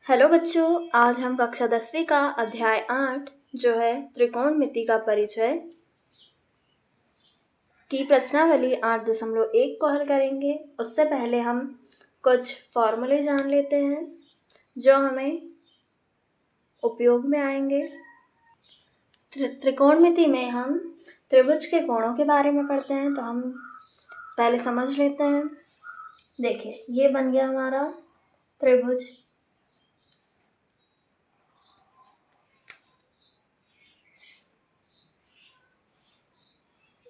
Hello बच्चों, आज हम कक्षा 10वीं का अध्याय 8 जो है त्रिकोणमिति का परिचय की प्रश्नावली 8.1 को हल करेंगे। उससे पहले हम कुछ फॉर्मूले जान लेते हैं जो हमें उपयोग में आएंगे। त्रिकोणमिति में हम त्रिभुज के कोणों के बारे में पढ़ते हैं, तो हम पहले समझ लेते हैं। देखिए, ये बन गया हमारा त्रिभुज।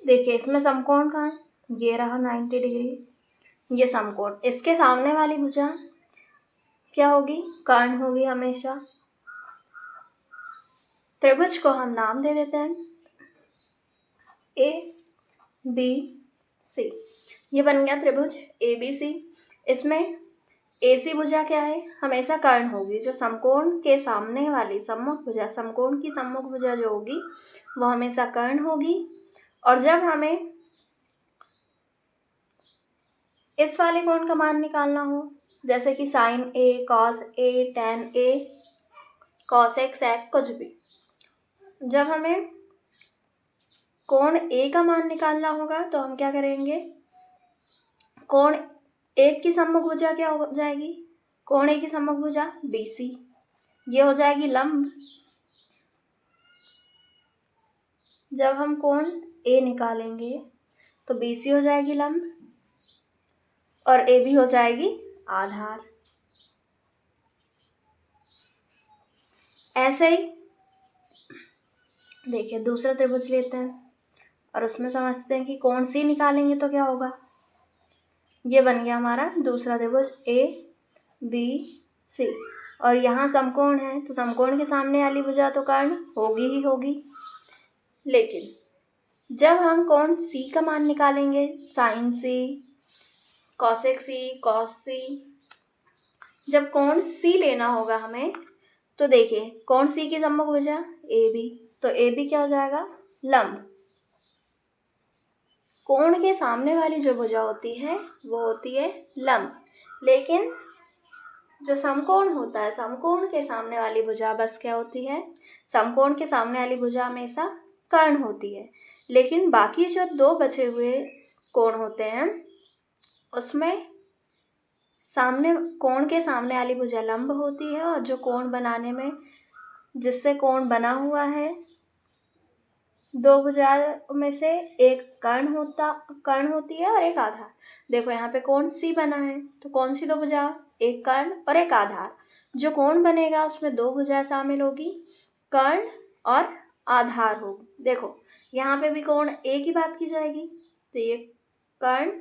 देखिए, इसमें समकोण कहाँ है? ये रहा 90 डिग्री, ये समकोण। इसके सामने वाली भुजा क्या होगी? कर्ण होगी हमेशा। त्रिभुज को हम नाम दे देते हैं ABC। ये बन गया त्रिभुज ABC। इसमें AC भुजा क्या है? हमेशा कर्ण होगी। जो समकोण के सामने वाली सम्मुख भुजा, समकोण की सम्मुख भुजा जो होगी वो हमेशा कर्ण होगी। और जब हमें इस वाले कोण का मान निकालना हो, जैसे कि sin A, cos A, tan A, cos X, sec कुछ भी, जब हमें कोण A का मान निकालना होगा तो हम क्या करेंगे? कोण A की सम्मुख भुजा क्या हो जाएगी? कोण A की सम्मुख भुजा BC, ये हो जाएगी लंब। जब हम कोण A निकालेंगे तो BC हो जाएगी लंब और AB हो जाएगी आधार। ऐसे ही देखिए, दूसरा त्रिभुज लेते हैं और उसमें समझते हैं कि कोण C निकालेंगे तो क्या होगा। ये बन गया हमारा दूसरा त्रिभुज ABC। और यहाँ समकोण है, तो समकोण के सामने वाली भुजा तो कर्ण होगी ही होगी। लेकिन जब हम कोण C का मान निकालेंगे, sin C, cosec C, cos C, जब कोण C लेना होगा हमें, तो देखिए कोण C की सम्मुख भुजा AB, तो AB क्या हो जाएगा? लंब। कोण के सामने वाली जो भुजा होती है वो होती है लंब, लेकिन जो समकोण होता है, समकोण के सामने वाली भुजा बस क्या होती है? समकोण के सामने वाली भुजा हमेशा कर्ण होती है। लेकिन बाकी जो दो बचे हुए कोण होते हैं उसमें सामने कोण के सामने वाली भुजा लंब होती है, और जो कोण बनाने में जिससे कोण बना हुआ है, दो भुजा में से एक कर्ण होती है और एक आधार। देखो, यहाँ पे कोण C बना है, तो कौन सी दो भुजा? एक कर्ण और एक आधार। जो कोण बनेगा उसमें दो भुजा शामिल होगी, कर्ण और आधार होगी। देखो, यहाँ पे भी कोण A की बात की जाएगी, तो ये कर्ण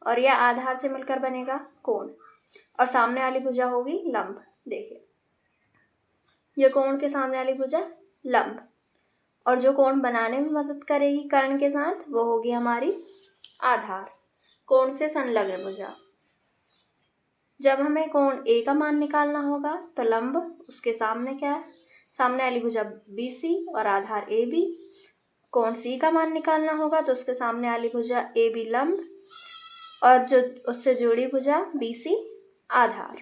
और यह आधार से मिलकर बनेगा कोण, और सामने वाली भुजा होगी लंब। देखिए, ये कोण के सामने वाली भुजा लंब, और जो कोण बनाने में मदद करेगी कर्ण के साथ वो होगी हमारी आधार, कोण से संलग्न भुजा। जब हमें कोण A का मान निकालना होगा तो लंब उसके सामने क्या है? सामने वाली भुजा BC और आधार AB। कोण C का मान निकालना होगा तो उसके सामने वाली भुजा AB लंब और जो उससे जुड़ी भुजा BC आधार।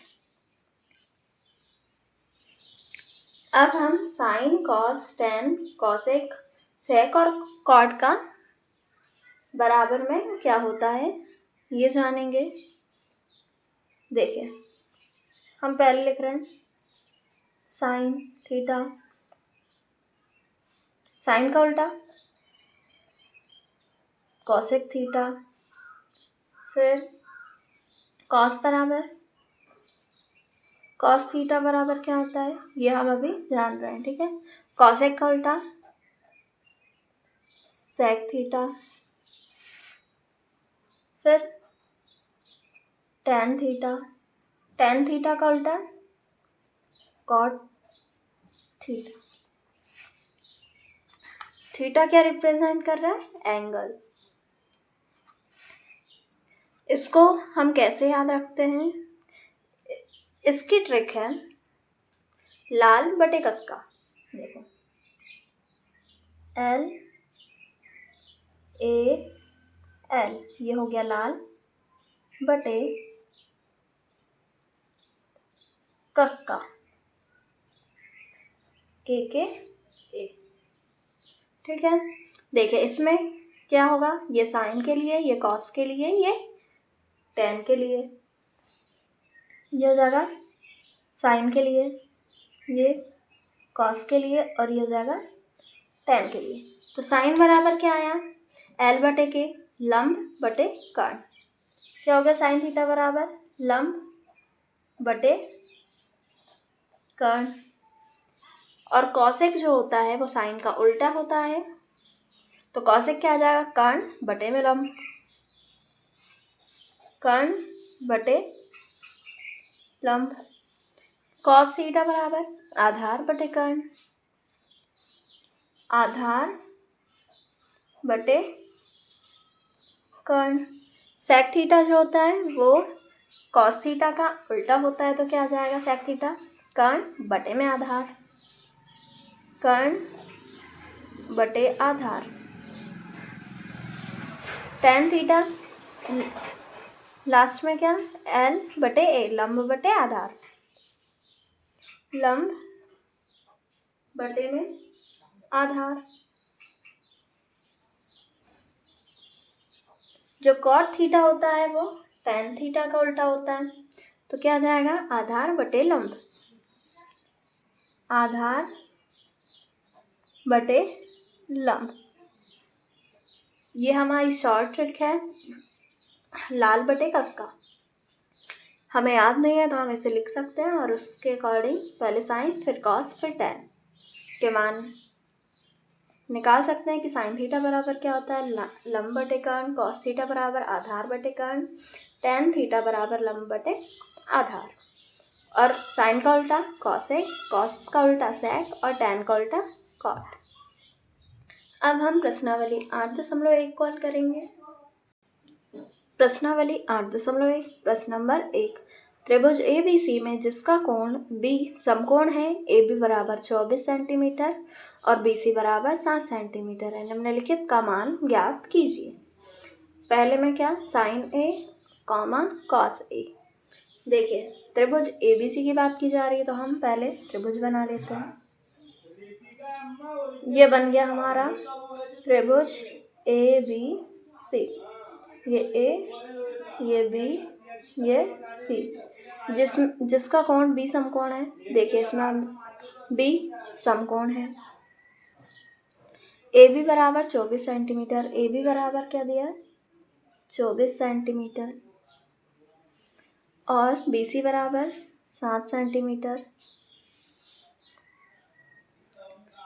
अब हम साइन, कॉस, टेन, कॉसेक, सेक और कॉट का बराबर में क्या होता है ये जानेंगे। देखिए, हम पहले लिख रहे हैं साइन थीटा, साइन का उल्टा कॉसेक थीटा, फिर कॉस बराबर कॉस थीटा बराबर क्या होता है ये हम अभी जान रहे हैं, ठीक है। कॉसेक का उल्टा सेक थीटा, फिर टेन थीटा, टेन थीटा का उल्टा कॉट थीटा। थीटा क्या रिप्रेजेंट कर रहा है? एंगल। इसको हम कैसे याद रखते हैं? इसकी ट्रिक है लाल बटे कक्का। देखो, L A L, ये हो गया लाल बटे कक्का। ए के ए। ठीक है, देखिए इसमें क्या होगा, ये साइन के लिए, ये कॉस के लिए, ये टेन के लिए, ये हो जाएगा साइन के लिए, ये कॉस के लिए और ये हो जाएगा टेन के लिए। तो साइन बराबर क्या आया, एल बटे के लंब बटे कर्ण। क्या हो गया, साइन थीटा बराबर लंब बटे कर्ण। और कॉसेक जो होता है वो साइन का उल्टा होता है, तो कॉसेक क्या आ जाएगा, कर्ण बटे में लंब, कर्ण बटे लंब। कॉस थीटा बराबर आधार बटे कर्ण, आधार बटे कर्ण। सेक थीटा जो होता है वो कॉस थीटा का उल्टा होता है, तो क्या आ जाएगा सेक थीटा, कर्ण बटे में आधार, कर्ण बटे आधार। टेन थीटा लास्ट में क्या, एल बटे ए लंब बटे आधार, लंब बटे में आधार। जो कॉट थीटा होता है वो टेन थीटा का उल्टा होता है, तो क्या आ जाएगा, आधार बटे लंब, आधार बटे लंब। ये हमारी शॉर्ट ट्रिक है, लाल बटे कक्का। हमें याद नहीं है तो हम इसे लिख सकते हैं और उसके अकॉर्डिंग पहले साइन फिर कॉस फिर टेन के मान निकाल सकते हैं कि साइन थीटा बराबर क्या होता है, लंब बटे कर्ण, कॉस थीटा बराबर आधार बटे कर्ण, टेन थीटा बराबर लंब बटे आधार। और साइन का उल्टा कॉसेक, कॉस का उल्टा सेक और टेन का उल्टा कॉट। अब हम प्रश्नावली 8.1 को हल करेंगे। प्रश्नावली 8.1 प्रश्न नंबर 1, त्रिभुज ABC में जिसका कोण B समकोण है, AB बराबर 24 सेंटीमीटर और BC बराबर 7 सेंटीमीटर है, निम्नलिखित का मान ज्ञात कीजिए। पहले में क्या, sine A comma cos A। देखिए त्रिभुज ABC की बात की जा रही है तो हम पहले त्रिभुज बना लेते हैं। ये बन गया हमारा त्रिभुज ABC, ये A, ये B, ये C, जिसका कोण B समकोण है। देखिए इसमें B समकोण है, AB बराबर 24 सेंटीमीटर, AB बराबर क्या दिया, 24 सेंटीमीटर और BC बराबर 7 सेंटीमीटर।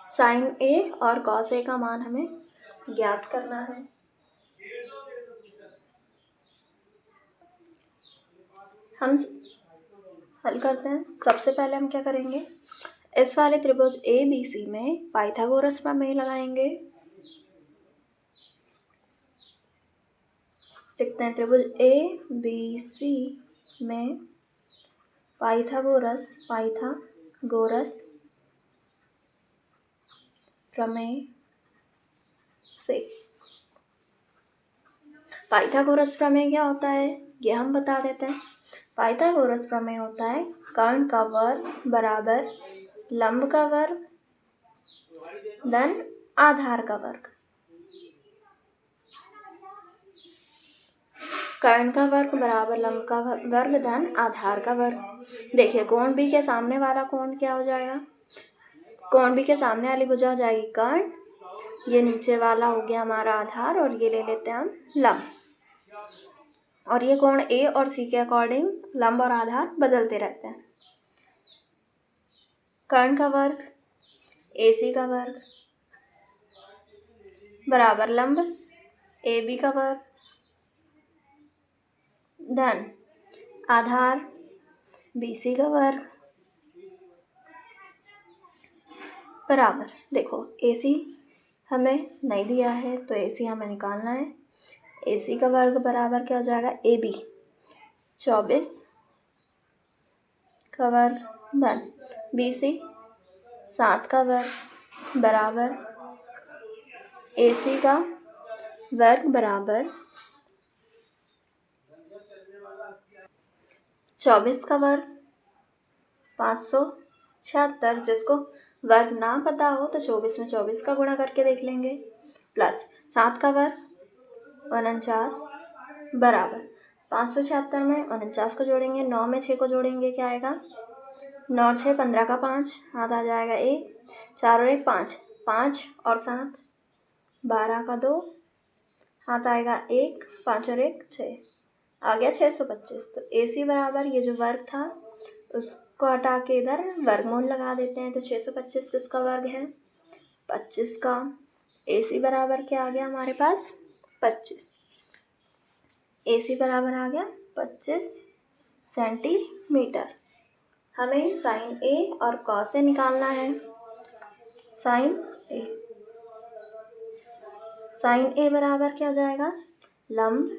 साइन A और कॉस A का मान हमें ज्ञात करना है। हम हल करते हैं। सबसे पहले हम क्या करेंगे, इस वाले त्रिभुज ABC में पाइथागोरस प्रमेय लगाएंगे। लिखते हैं त्रिभुज ABC में पाइथागोरस प्रमेय से। पाइथागोरस प्रमेय क्या होता है ये हम बता देते हैं। पाइथागोरस प्रमेय होता है कर्ण का वर्ग बराबर लंब का वर्ग धन आधार का वर्ग। कर्ण का वर्ग बराबर लंब का वर्ग धन आधार का वर्ग। देखिए कोण B के सामने वाला कोण क्या हो जाएगा, कोण B के सामने वाली भुजा हो जाएगी कर्ण, ये नीचे वाला हो गया हमारा आधार और ये ले लेते हैं हम लंब। और ये कोण A और C के अकॉर्डिंग लंब और आधार बदलते रहते हैं। कर्ण का वर्ग AC का वर्ग बराबर लंब AB का वर्ग धन आधार BC का वर्ग बराबर। देखो AC हमें नहीं दिया है तो AC हमें निकालना है। AC का वर्ग बराबर क्या हो जाएगा, AB 24 का वर्ग धन BC 7 का वर्ग बराबर AC का वर्ग बराबर 24 का वर्ग 576, जिसको वर्ग ना पता हो तो 24 में 24 का गुणा करके देख लेंगे, प्लस 7 का वर्ग 49 बराबर 576 में 49 को जोड़ेंगे, 9 में 6 को जोड़ेंगे, क्या आएगा 9 और 6 15 का 5, हाथ आ जाएगा 1, 4 और 1 5, 5 और 7 12 का 2, हाथ आएगा 1, 5 और 1 6, आ गया 625। तो AC बराबर ये जो वर्ग था उसको हटा के इधर वर्गमूल लगा देते हैं। तो 625 किसका वर्ग है 25 का। AC बराबर क्या आ गया हमारे पास 25। AC बराबर आ गया 25 सेंटीमीटर। हमें साइन A और कॉस A निकालना है। साइन A बराबर क्या हो जाएगा लंब,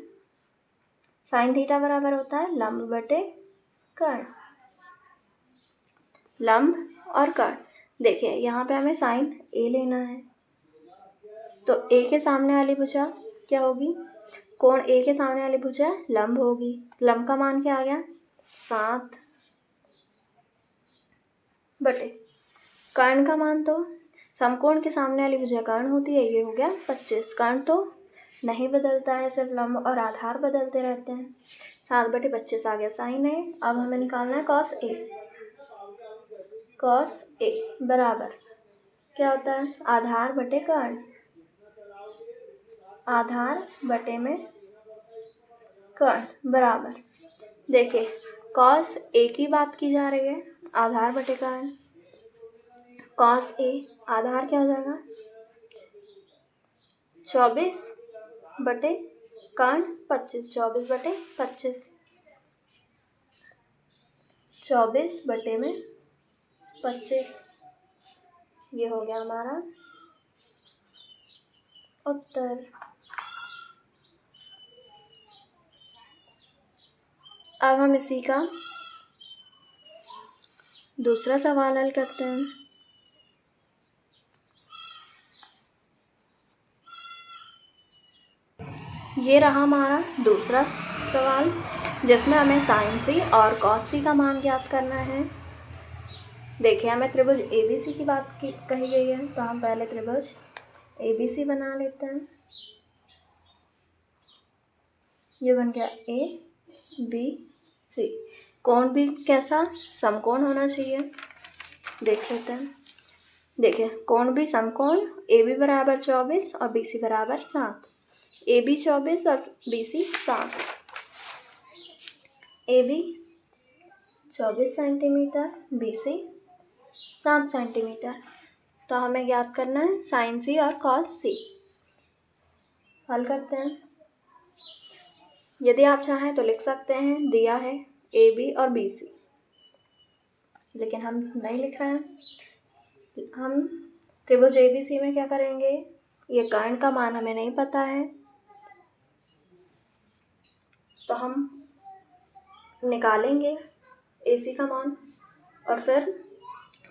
साइन थीटा बराबर होता है लंब बटे कर्ण, लंब और कर्ण। देखिए यहाँ पे हमें साइन A लेना है, तो A के सामने वाली भुजा क्या होगी, कोण A के सामने वाली भुजा लंब होगी। लंब का मान क्या आ गया 7 बटे कर्ण का मान, तो समकोण के सामने वाली भुजा कर्ण होती है, ये हो गया 25। कर्ण तो नहीं बदलता है, सिर्फ लंब और आधार बदलते रहते हैं। 7 बटे 25 आ गया साइन A। अब हमें निकालना है कॉस A। कॉस A बराबर क्या होता है आधार बटे कर्ण, आधार बटे में कर्ण बराबर, देखिए कॉस A की बात की जा रही है, आधार बटे कर्ण। कॉस A आधार क्या हो जाएगा 24 बटे कर्ण 25, 24 बटे 25, 24 बटे में 25, ये हो गया हमारा उत्तर। अब हम इसी का दूसरा सवाल हल करते हैं। ये रहा हमारा दूसरा सवाल, जिसमें हमें साइन C और कॉस C का मान ज्ञात करना है। देखिए हमें त्रिभुज ABC की बात कही गई है, तो हम पहले त्रिभुज ABC बना लेते हैं। ये बन गया ABC। कोण भी कैसा समकोण होना चाहिए, देख लेते हैं। देखिए कोण भी समकोण, AB बराबर 24 और BC बराबर 7। AB 24 और BC 7। AB 24 centimetre, BC 7 centimetre. तो हमें ज्ञात करना है साइन C और कॉस C। हल करते हैं। यदि आप चाहें तो लिख सकते हैं, दिया है AB और BC, लेकिन हम नहीं लिख रहे हैं। हम त्रिभुज ABC में क्या करेंगे, ये कर्ण का मान हमें नहीं पता है, तो हम निकालेंगे AC का मान और फिर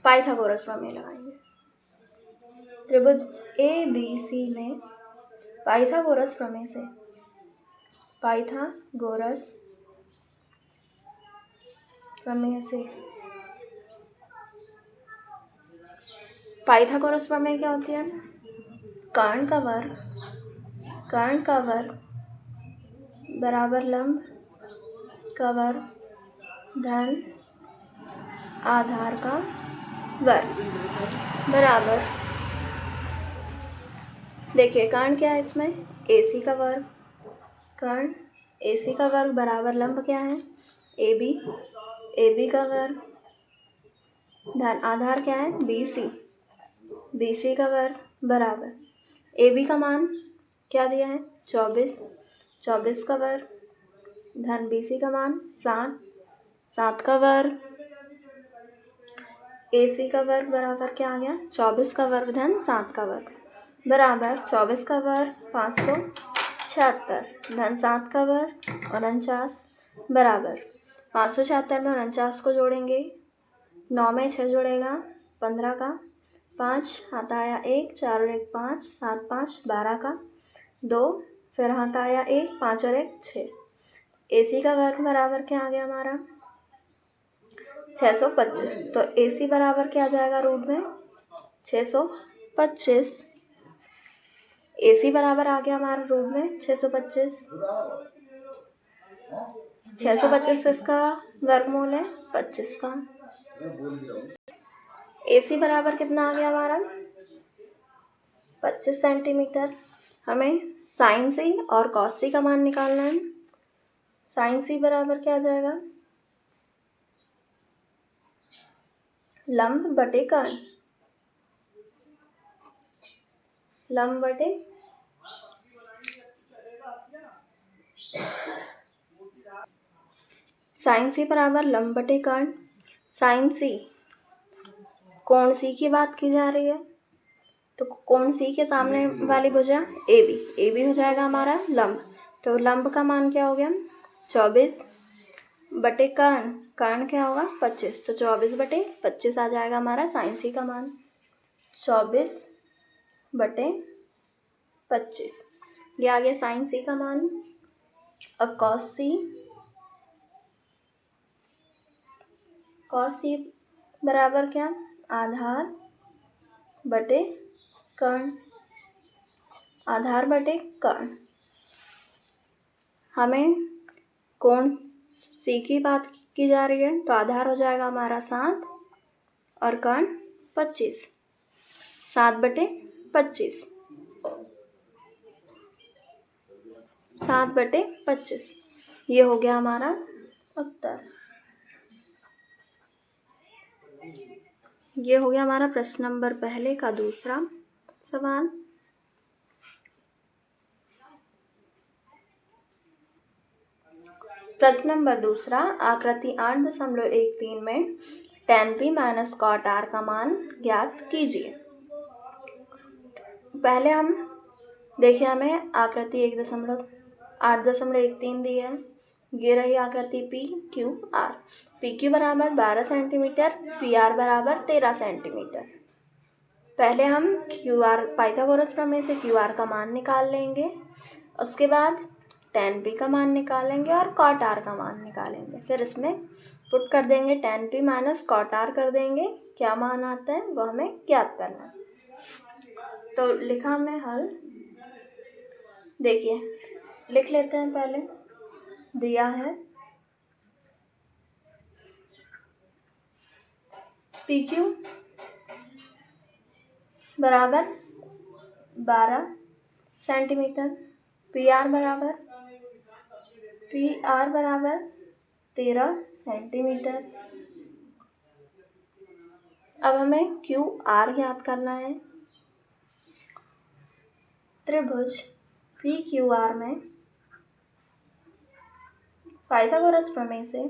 पाइथागोरस प्रमेय लगाएंगे। त्रिभुज ABC में पाइथागोरस प्रमेय से, पाइथागोरस प्रमेय से, पाइथागोरस प्रमेय क्या होती है, कर्ण का वर्ग बराबर लंब का वर्ग धन आधार का वर्ग बराबर, देखिए कर्ण क्या है इसमें AC का वर्ग, कर्ण AC का वर्ग बराबर लंब क्या है AB का वर्ग धन आधार क्या है BC का वर्ग बराबर, AB का मान क्या दिया है 24 का वर्ग धन BC का मान 7 का वर्ग, AC का वर्ग बराबर क्या आ गया 24 का वर्ग धन 7 का वर्ग बराबर 24 का वर्ग 576 धन 7 का वर्ग 49 बराबर 576 में 49 को जोड़ेंगे, 9 में 6 जोड़ेगा 15 का 5, हाथ आया 1, 4 और 1 5, 7 5 12 का 2, फिर हाथ आया 1, 5 और 1 6। AC का वर्ग बराबर क्या आ गया हमारा 625। तो AC बराबर क्या आ जाएगा रूट में 625। AC बराबर आ गया हमारे रूप में 625। 625 किसका वर्गमूल है? 25 का। AC बराबर कितना आ गया हमारा? 25 सेंटीमीटर। हमें साइन सी और कॉस सी का मान निकालना है। साइन सी बराबर क्या आ जाएगा? लंब बटे कर्ण। लंब बटे साइन सी बराबर लंब बटे कर्ण। साइन सी कोण सी की बात की जा रही है, तो कोण सी के सामने वाली भुजा ए बी हो जाएगा हमारा लंब। तो लंब का मान क्या हो गया? 24 बटे कर्ण। कर्ण क्या होगा? 25। तो 24 बटे 25 आ जाएगा हमारा साइन सी का मान। 24 बटे 25 ये आ गया साइन सी का मान। अब कॉस सी बराबर क्या? आधार बटे कर्ण। आधार बटे कर्ण। हमें कोण सी की बात की जा रही है, तो आधार हो जाएगा हमारा 7 और कर्ण 25। 7 बटे 25। 7 बटे 25 ये हो गया हमारा उत्तर। ये हो गया हमारा प्रश्न नंबर पहले का दूसरा सवाल। प्रश्न नंबर दूसरा, आकृति 8.13 में tan p minus cot r का मान ज्ञात कीजिए। पहले हम देखिए, हमें आकृति 8.13 दी है। ये रही आकृति P Q R. P Q बराबर 12 सेंटीमीटर, पी आर बराबर 13 सेंटीमीटर। पहले हम क्यू आर पाइथागोरस प्रमेय से क्यू आर का मान निकाल लेंगे। उसके बाद tan p का मान निकालेंगे और cot r का मान निकालेंगे। फिर इसमें पुट कर देंगे, tan p minus cot r कर देंगे। क्या मान आता है वो हमें ज्ञात करना है। तो लिखा हमने हल। देखिए लिख लेते हैं। पहले दिया है पी क्यू बराबर 12 सेंटीमीटर, पी आर बराबर 13 सेंटीमीटर। अब हमें क्यू आर ज्ञात करना है। त्रिभुज पी क्यू आर में पाइथागोरस प्रमेय से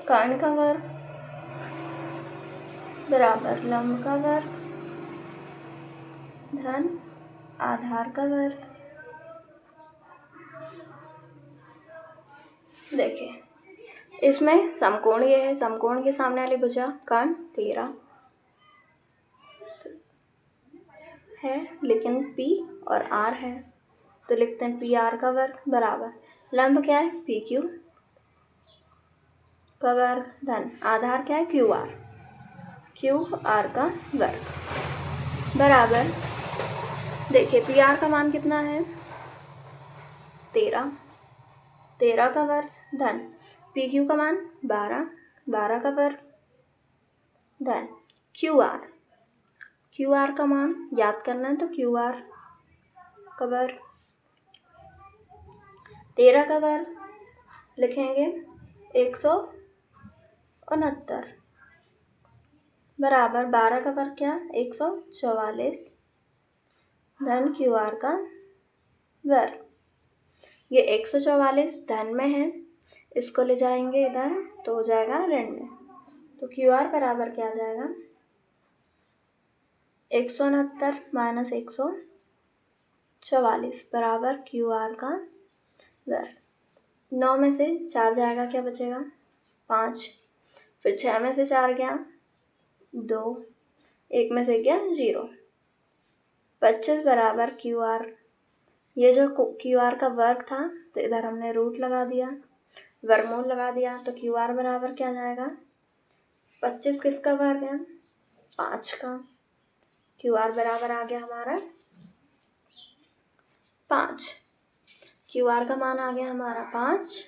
कर्ण का वर्ग बराबर लंब का वर्ग धन आधार का वर्ग। देखिए इसमें समकोण ये है, समकोण के सामने वाली भुजा कर्ण 13 है, लेकिन P और R है, तो लिखते हैं पी आर का वर्ग बराबर लंब क्या है? पी क्यू का वर्ग धन आधार क्या है? क्यू आर का वर्ग बराबर। देखिए पी आर का मान कितना है? 13 का वर्ग धन पी क्यू का मान 12 का वर्ग धन क्यू आर का मान याद करना है, तो क्यू आर का वर्ग 13 का वर्ग लिखेंगे 169 बराबर 12 का वर्ग क्या? 144 धन क्यू आर का वर्ग। ये 144 धन में है, इसको ले जाएंगे इधर तो हो जाएगा ऋण में। तो क्यू आर बराबर क्या आ जाएगा? 169 माइनस 144 बराबर क्यू आर का वर्ग। 9 में से 4 जाएगा, क्या बचेगा? 5। फिर 6 में से 4 गया 2, 1 में से गया 0। 25 बराबर क्यू आर ये जो क्यू आर का वर्ग था तो इधर हमने रूट लगा दिया, वर्गमूल लगा दिया, तो क्यू आर बराबर क्या जाएगा, 25 किसका वर्ग है, 5 का। क्यू आर बराबर आ गया हमारा 5। क्यू आर का मान आ गया हमारा 5।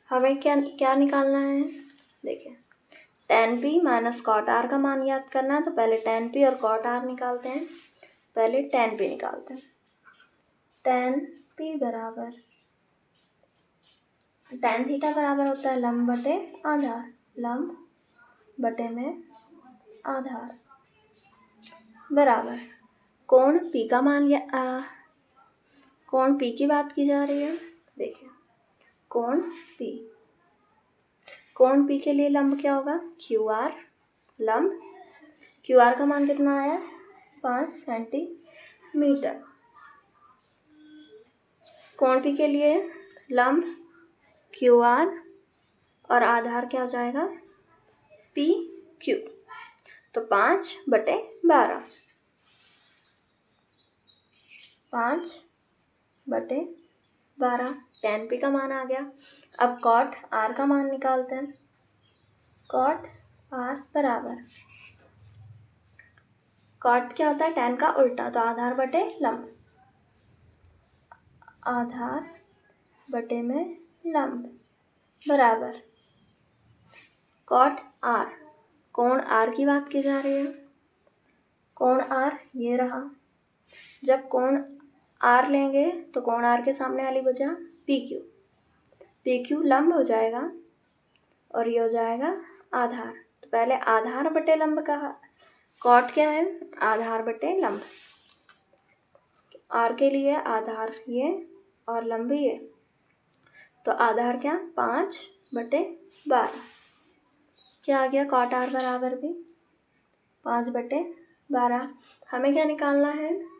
हमें क्या क्या निकालना है, देखिए tan p minus cot R का मान याद करना है, तो पहले tan p और कॉट आर निकालते हैं। पहले tan p निकालते हैं। tan p बराबर tan थीटा बराबर होता है लंब बटे आधार, लंब बटे में आधार बराबर कोण p का मान कोण p की बात की जा रही है। देखिए कोण p के लिए लंब क्या होगा, क्यू आर, लंब क्यू आर का मान कितना आया, 5 सेंटीमीटर। कोण p के लिए लंब क्यू आर और आधार क्या हो जाएगा, पी क्यू, तो 5/12, 5/12 tan p का मान आ गया। अब कॉट आर का मान निकालते हैं। कॉट आर बराबर, कॉट क्या होता है, tan का उल्टा, तो आधार बटे लंब, आधार बटे में लंब बराबर कॉट आर, कोण आर की बात की जा रही है। कोण आर ये रहा, जब कोण आर लेंगे तो कोण आर के सामने वाली भुजा पी क्यू लंब हो जाएगा और ये हो जाएगा आधार। तो पहले आधार बटे लंब का कॉट क्या है, आधार बटे लंब, आर के लिए आधार ये और लंब ये, तो आधार क्या 5/12, क्या आ गया, कॉट आर बराबर भी 5/12। हमें क्या निकालना है,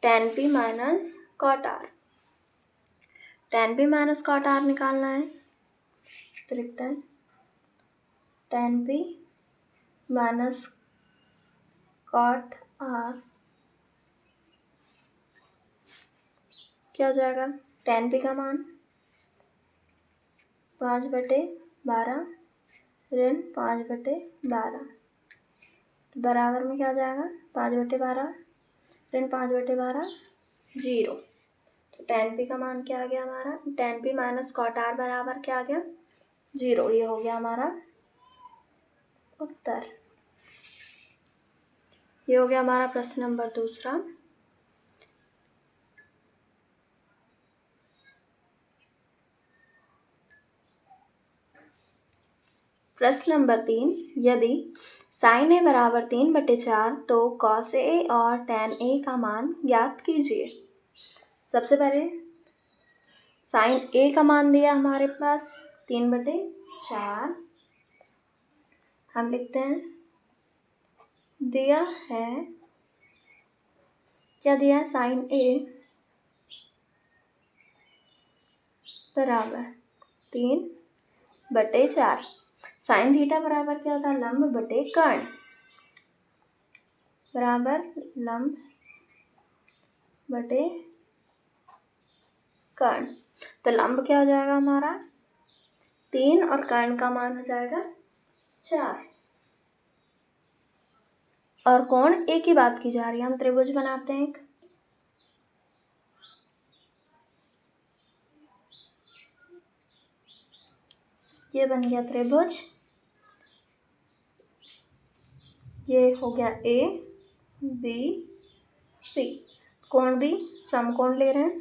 tan p minus cot R, tan p minus cot R निकालना है। तो लिखते हैं tan p minus cot R क्या हो जाएगा, tan p का मान 5/12 ऋण 5/12 बराबर में क्या आ जाएगा, 5/12 ऋण 5/12 0। तो tan p का मान क्या आ गया हमारा, tan p minus cot R बराबर क्या आ गया, 0। ये हो गया हमारा उत्तर। ये हो गया हमारा प्रश्न नंबर 2। प्रश्न नंबर 3, यदि sin a बराबर 3/4 तो cos a और tan a का मान ज्ञात कीजिए। सबसे पहले sin a का मान दिया हमारे पास 3/4, हम लिखते हैं दिया है, क्या दिया है, sin a बराबर 3/4, साइन थीटा बराबर क्या होता है, लंब बटे कर्ण, बराबर लंब बटे कर्ण। तो लंब क्या हो जाएगा हमारा 3 और कर्ण का मान हो जाएगा 4। और कोण एक ही बात की जा रही है, हम त्रिभुज बनाते हैं एक। ये बन गया त्रिभुज, ये हो गया ए बी सी, कोण भी समकोण ले रहे हैं,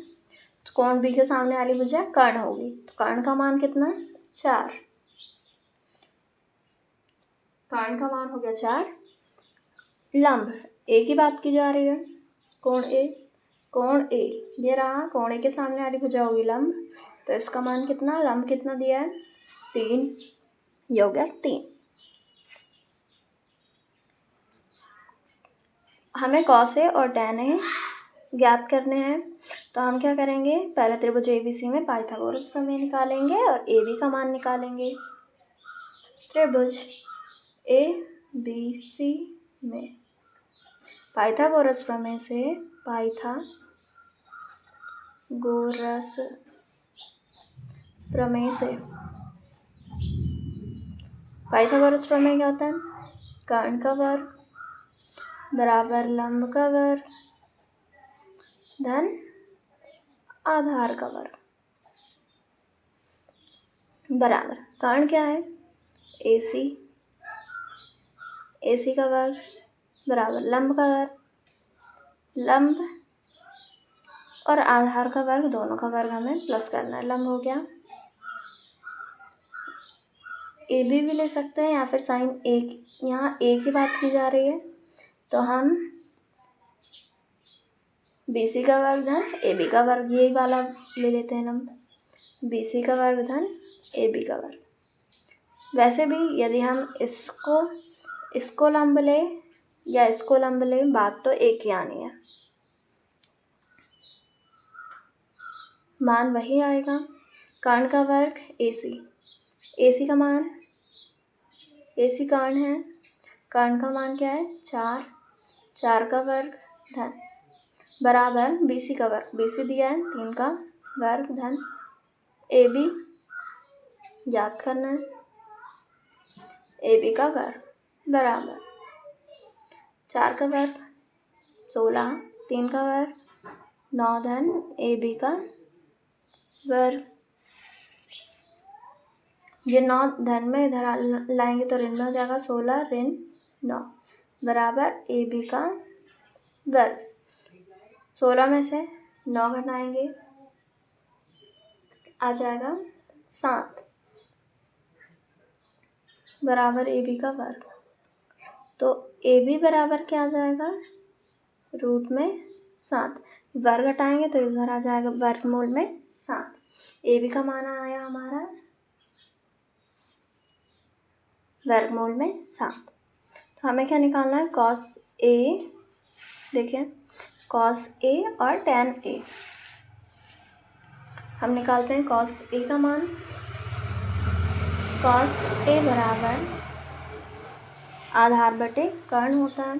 तो कोण बी के सामने वाली भुजा कर्ण होगी, तो कर्ण का मान कितना 4, कर्ण का मान हो गया 4। लंब ए की बात की जा रही है, कोण ए ये रहा, कोण ए के सामने वाली भुजा होगी लंब, तो इसका मान कितना, लंब कितना दिया है 3, ये हो गया 3। हमें cos a और tan a ज्ञात करने हैं, तो हम क्या करेंगे, पहले त्रिभुज ABC में पाइथागोरस प्रमेय निकालेंगे और AB का मान निकालेंगे। त्रिभुज ABC में पाइथागोरस प्रमेय क्या होता है? कर्ण का वर्ग बराबर लंब का वर्ग धन आधार का वर्ग बराबर कर्ण क्या है? AC का वर्ग बराबर लंब का वर्ग, लंब और आधार का वर्ग दोनों का वर्ग हमें प्लस करना है। लंब हो गया, AB भी ले सकते हैं या फिर साइन एक, यहाँ A की बात की जा रही है तो हम BC का वर्ग धन AB का वर्ग, यही वाला ले लेते हैं लंब, BC का वर्ग धन AB का वर्ग। वैसे भी यदि हम इसको लंब ले या इसको लंब ले, बात तो एक ही आनी है, मान वही आएगा। कर्ण का वर्ग AC का मान, AC कर्ण है, कर्ण का मान क्या है? 4 का वर्ग धन बराबर BC का वर्ग, BC दिया है 3 का वर्ग धन AB याद करना है, AB का वर्ग बराबर 4 का वर्ग 16, 3 का वर्ग 9 धन AB का वर्ग। ये 9 धन में इधर लाएंगे तो ऋण में हो जाएगा, 16 ऋण 9 बराबर AB का वर्ग। 16 में से 9 घटाएंगे आ जाएगा 7 बराबर AB का वर्ग। तो AB बराबर क्या आ जाएगा? रूट में 7, वर्ग हटाएंगे तो इधर आ जाएगा वर्गमूल में 7। AB का मान आया हमारा वर्गमूल में 7। तो हमें क्या निकालना है? cos A, देखिए cos A और tan A, हम निकालते हैं cos A का मान। cos A बराबर आधार बटे कर्ण होता है,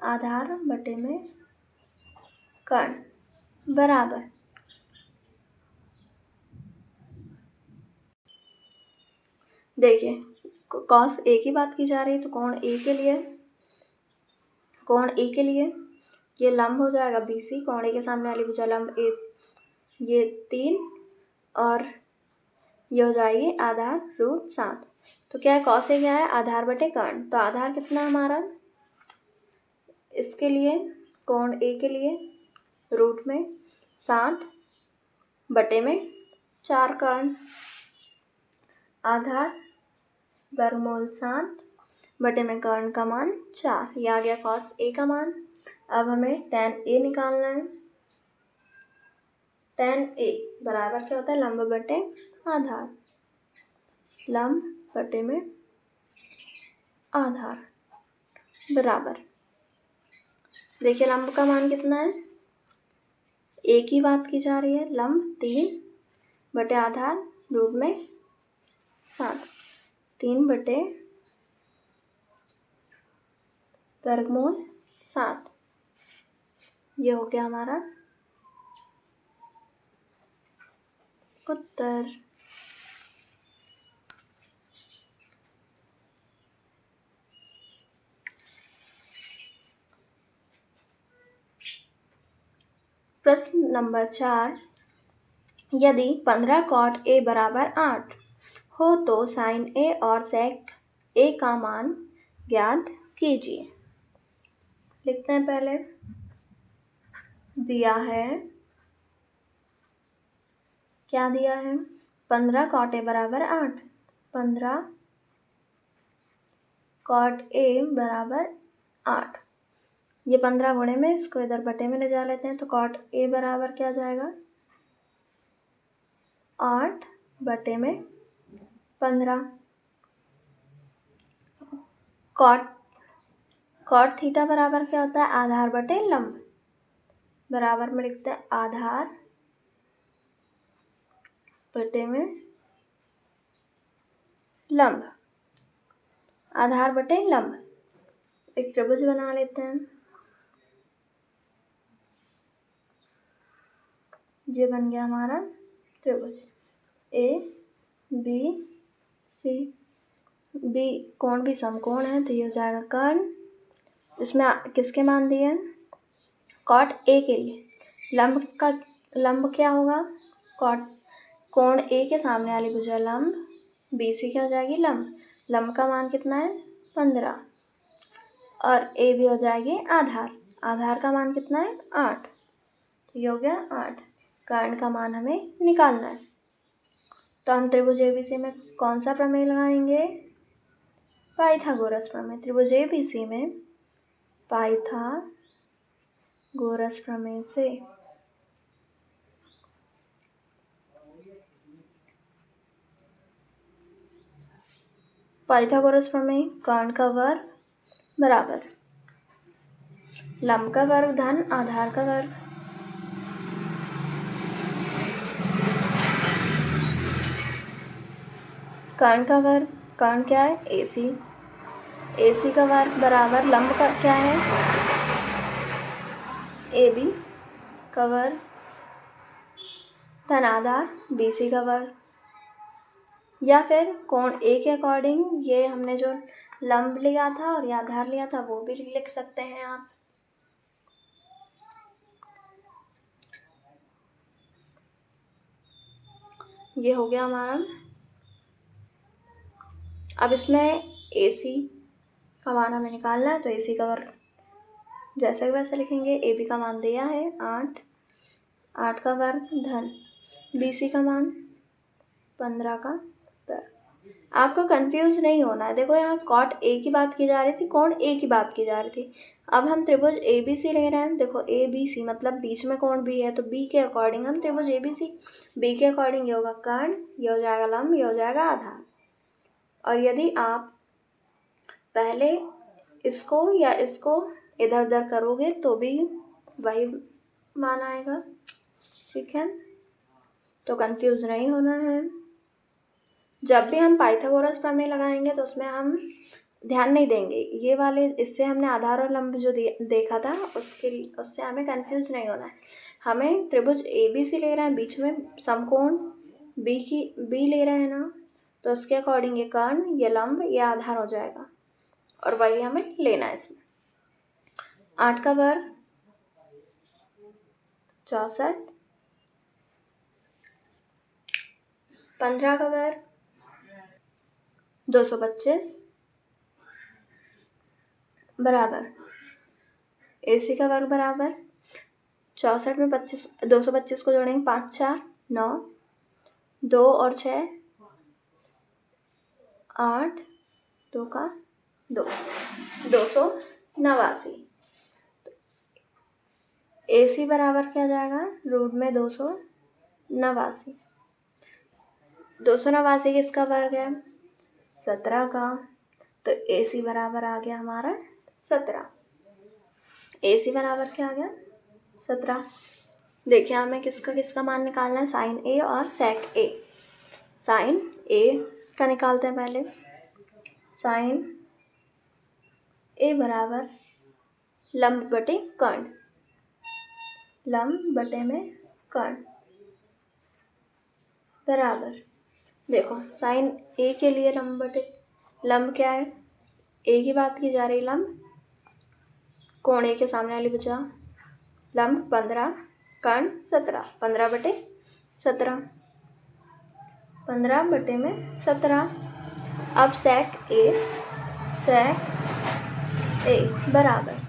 आधार बटे में कर्ण बराबर देखिए cos A की बात की जा रही है तो कोण A के लिए ये लंब हो जाएगा BC, कोण A के सामने वाली भुजा लंब A, ये 3 और ये हो जाएगी आधार रूट 7। तो क्या है? cos A क्या है? आधार बटे कर्ण। तो आधार कितना है हमारा इसके लिए, कोण A के लिए रूट में 7 बटे में 4 कर्ण, आधार वर्गमूल 7 बटे में कर्ण का मान 4। ये आ गया cos A का मान। अब हमें tan A निकालना है। tan A बराबर क्या होता है? लंब बटे आधार, लंब बटे में आधार बराबर, देखिए लंब का मान कितना है? A की बात की जा रही है, लंब 3 बटे आधार रूट में 7, 3 बटे वर्गमूल 7, ये हो गया हमारा उत्तर। प्रश्न नंबर 4, यदि 15 cot A बराबर 8 हो तो sin A और sec A का मान ज्ञात कीजिए। लिखते हैं पहले, दिया है, क्या दिया है? 15 cot A बराबर 8, 15 cot A बराबर 8, ये 15 गुणे में इसको इधर बटे में ले जा लेते हैं तो cot A बराबर क्या जाएगा? 8 बटे में 15। cot थीटा बराबर क्या होता है? आधार बटे लंब, बराबर में लिखते हैं आधार बटे में लंब, आधार बटे लंब एक त्रिभुज बना लेते हैं। ये बन गया हमारा त्रिभुज ए बी सी। बी कोण भी समकोण है तो ये हो जाएगा कर्ण। इसमें किसके मान दिए हैं? कॉट ए के लिए। लंब क्या होगा? कोण ए के सामने वाली भुजा लंब, बी सी क्या हो जाएगी? लंब। लंब का मान कितना है? 15। और ए भी हो जाएगी आधार। आधार का मान कितना है? 8। तो ये हो गया 8। कर्ण का मान हमें निकालना है। तो हम त्रिभुज एबीसी में कौन सा प्रमेय लगाएंगे? पाइथागोरस प्रमेय। त्रिभुज एबीसी में पाइथागोरस प्रमेय से पाइथागोरस प्रमेय, कर्ण का वर्ग बराबर लंब का वर्ग धन आधार का वर्ग। कर्ण का वर्ग, कर्ण क्या है? AC। AC का वर्ग बराबर लंब का क्या है? AB का वर्ग धन आधार BC का वर्ग। या फिर कोण A के अकॉर्डिंग ये हमने जो लंब लिया था और ये आधार लिया था वो भी लिख सकते हैं आप। ये हो गया हमारा। अब इसमें AC का मान हमें निकालना है तो AC का वर्ग जैसे वैसे लिखेंगे। AB का मान दिया है 8, 8 का वर्ग धन BC का मान 15 का वर्ग। आपको कंफ्यूज नहीं होना है। देखो यहाँ कॉट A की बात की जा रही थी, कोण A की बात की जा रही थी। अब हम त्रिभुज ABC ले रहे हैं। देखो ABC मतलब बीच में कोण B है तो B के अकॉर्डिंग हम त्रिभुज ABC, B के अकॉर्डिंग ये होगा कर्ण, ये हो जाएगा लंब, ये हो जाएगा आधार। और यदि आप पहले इसको या इसको इधर उधर करोगे तो भी वही मान आएगा। ठीक है, तो कंफ्यूज नहीं होना है। जब भी हम पाइथागोरस प्रमेय लगाएंगे तो उसमें हम ध्यान नहीं देंगे ये वाले। इससे हमने आधार और लंब जो देखा था उससे हमें कंफ्यूज नहीं होना है। हमें त्रिभुज ABC ले रहे हैं, बीच में समकोण B ले रहे हैं ना, तो उसके अकॉर्डिंग ये कर्ण, ये लंब, ये आधार हो जाएगा और वही हमें लेना है। इसमें 8 का वर्ग 64, 15 का वर्ग 225 बराबर AC का वर्ग बराबर 64 में 225 को जोड़ेंगे 5 4 9, 2 और 6 8, 2 का 2, 289। AC बराबर क्या जाएगा? रूट में 289। 289 किसका वर्ग है? 17 का। तो AC बराबर आ गया हमारा 17। AC बराबर क्या आ गया? 17। देखिए हमें किसका मान निकालना है? साइन A और सेक A। साइन A का निकालते हैं पहले। साइन A बराबर लंब बटे कर्ण, लंब बटे में कर्ण बराबर। देखो साइन A के लिए लंब क्या है? A की बात की जा रही, लंब कोण A के सामने वाली भुजा लंब 15, कर्ण 17, 15 बटे 17, 15 बटे में 17। अब सेक A बराबर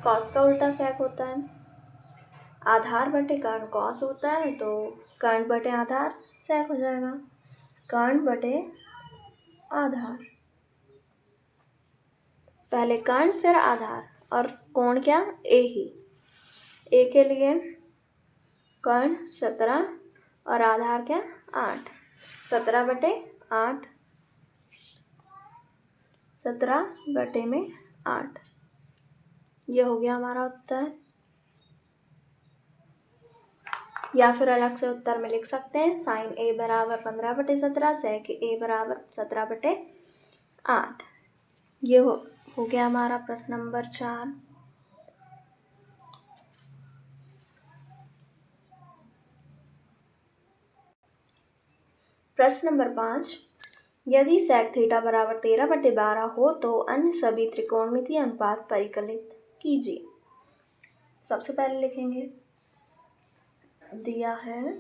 कॉस का उल्टा सेक होता है, आधार बटे कर्ण कॉस होता है, तो कर्ण बटे आधार सेक हो जाएगा। कर्ण बटे आधार, पहले कर्ण फिर आधार। और कोण क्या? A he. A के लिए कर्ण 17 और आधार क्या? 8। 17 बटे 8, 17 बटे में 8। ये हो गया हमारा उत्तर। या फिर अलग से उत्तर में लिख सकते हैं साइन A बराबर 15 बटे 17, सेक A बराबर 17 बटे 8। ये हो गया हमारा प्रश्न नंबर 4। प्रश्न नंबर 5, यदि sec थीटा बराबर 13/12 हो तो अन्य सभी त्रिकोणमितीय अनुपात परिकलित कीजिए। सबसे पहले लिखेंगे, दिया है,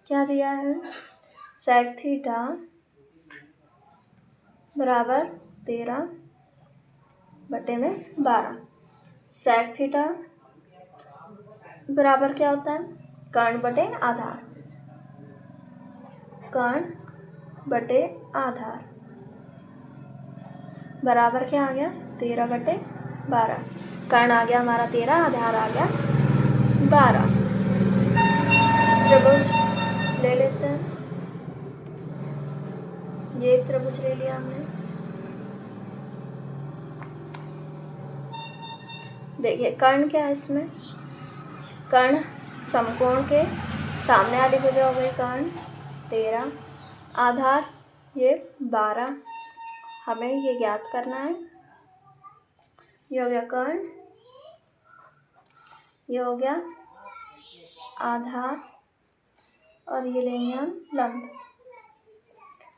क्या दिया है, sec थीटा बराबर 13/12। sec थीटा बराबर क्या होता है, कर्ण बटे आधार, कर्ण बटे आधार बराबर क्या आ गया, 13/12। कर्ण आ गया हमारा 13, आधार आ गया 12। त्रिभुज ले लेते हैं, ये एक त्रिभुज ले लिया हमने। देखिए कर्ण क्या है इसमें, कर्ण समकोण के सामने वाली भुजा हो गई कर्ण 13, आधार ये 12। हमें ये ज्ञात करना है, ये हो गया कर्ण, ये हो गया आधार, और ये लेंगे हम लंब।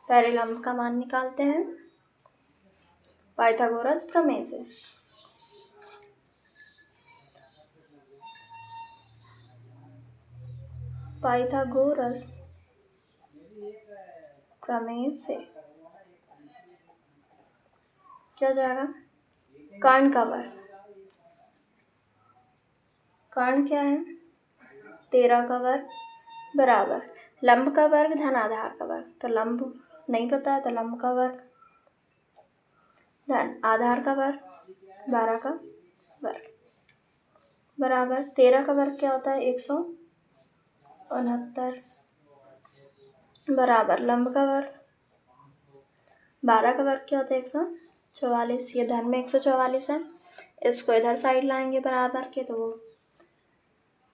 पहले लंब का मान निकालते हैं पाइथागोरस प्रमेय से। पाइथागोरस प्रमेय से क्या जाएगा, कर्ण का वर्ग, कर्ण क्या है 13 का वर्ग बराबर लंब का वर्ग धन आधार का वर्ग, तो लंब नहीं पता है तो लंब का वर्ग धन आधार का वर्ग 12 का वर्ग बराबर 13 का वर्ग क्या होता है 169 बराबर लंब का वर्ग 12 का वर्ग क्या होता है 144। ये धन में 144 है, इसको इधर साइड लाएंगे बराबर के, तो वो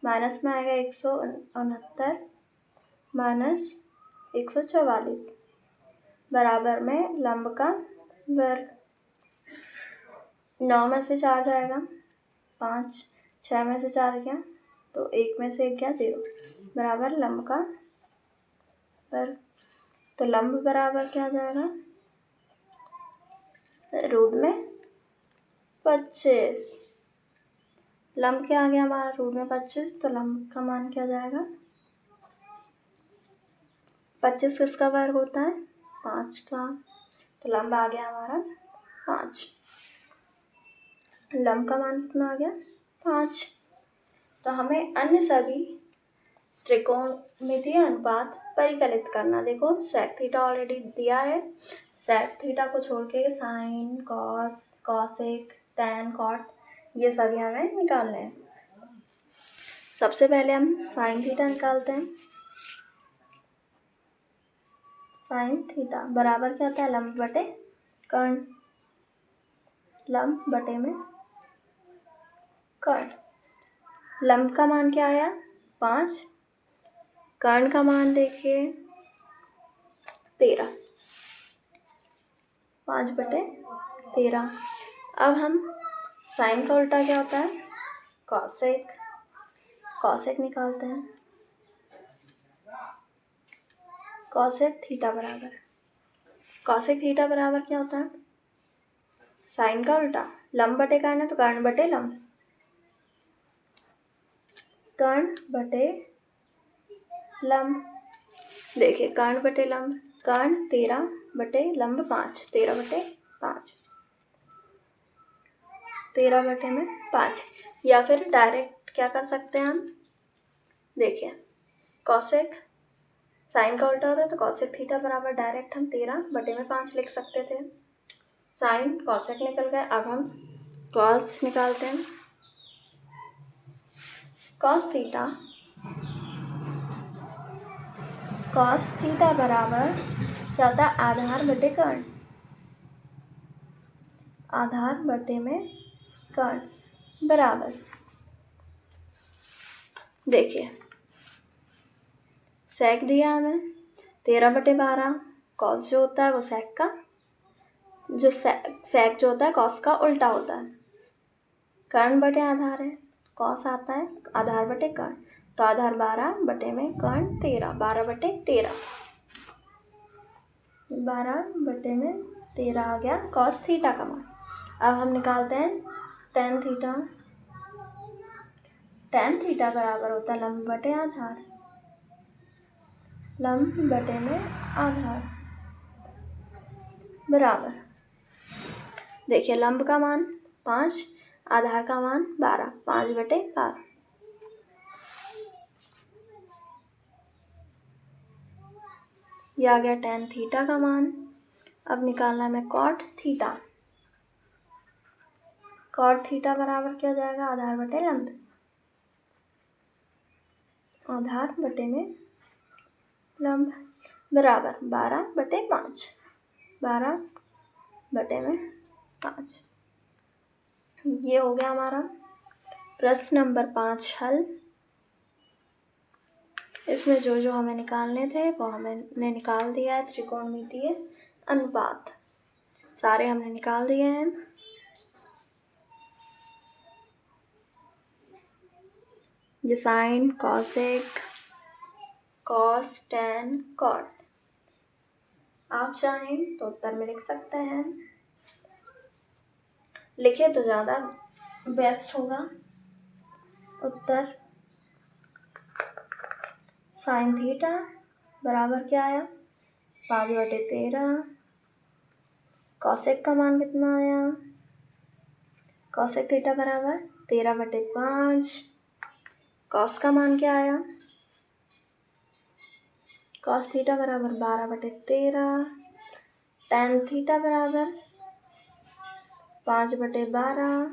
माइनस में आएगा 169 माइनस 144 बराबर में लंब का वर्ग। 9 में से 4 जाएगा 5, 6 में से 4 गया तो 1 में से 1 गया 0 बराबर लंब का वर्ग। तो लंब बराबर क्या आ जाएगा, रूट में 25। लंब क्या आ गया हमारा रूट में 25, तो लंब का मान क्या जाएगा, 25 किसका वर्ग होता है 5 का, तो लंब आ गया हमारा 5। लंब का मान कितना आ गया 5। तो हमें अन्य सभी त्रिकोणमितीय अनुपात परिकलित करना। देखो सेक थीटा ऑलरेडी दिया है, सेक थीटा को छोड़ के sine, cos, cosec, tan, cot ये सभी हमें निकालने हैं। सबसे पहले हम साइन थीटा निकालते हैं। साइन थीटा बराबर क्या होता है लंब बटे कर्ण, लंब बटे में कर्ण। लंब का मान क्या आया 5, कर्ण का मान देखिए 13, 5/13। अब हम साइन का उल्टा क्या होता है कॉसेक, कॉसेक निकालते हैं। कॉसेक थीटा बराबर, कॉसेक थीटा बराबर क्या होता है साइन का उल्टा, लंब बटे कर्ण है तो कर्ण बटे लंब, कर्ण बटे लंब। देखिए कर्ण बटे लंब, कर्ण 13 बटे लंब 5, 13/5, 13/5। या फिर डायरेक्ट क्या कर सकते हैं हम, देखिए कॉसेक साइन का उल्टा होता है तो कॉसेक थीटा बराबर डायरेक्ट हम 13/5 लिख सकते थे। साइन कॉसेक निकल गए, अब हम कॉस निकालते हैं। कॉस थीटा बराबर क्या होता है आधार बटे कर्ण, आधार बटे में कर्ण बराबर, देखिए सेक दिया हमें 13/12, कॉस जो होता है वो सेक का जो सेक जो होता है कॉस का उल्टा होता है। कर्ण बटे आधार है, कॉस आता है आधार बटे कर्ण, तो आधार 12 बटे में कर्ण 13, 12 बटे 13, 12 बटे में 13 आ गया कॉस थीटा का मान। अब हम निकालते हैं टेन थीटा। टेन थीटा बराबर होता है लंब बटे आधार, लंब बटे में आधार बराबर, देखिए लंब का मान 5, आधार का मान 12, 5 बटे 12। यह आ गया टेन थीटा का मान। अब निकालना है कॉट थीटा। कॉट थीटा बराबर क्या हो जाएगा, आधार बटे लंब, आधार बटे में लंब बराबर 12 बटे 5, 12 बटे में 5। ये हो गया हमारा प्रश्न नंबर 5 हल। इसमें जो जो हमें निकालने थे वो हमने निकाल दिया है। त्रिकोणमितीय अनुपात सारे हमने निकाल दिए हैं। ये sine, cosec, cos, tan, cot, आप चाहें तो उत्तर में लिख सकते हैं, लिखे तो ज़्यादा बेस्ट होगा। उत्तर साइन थीटा बराबर क्या आया, 5 बटे 13। कॉसेक का मान कितना आया, कॉसेक थीटा बराबर 13 बटे 5। कॉस का मान क्या आया, कॉस थीटा बराबर 12 बटे 13। टेन थीटा बराबर 5 बटे 12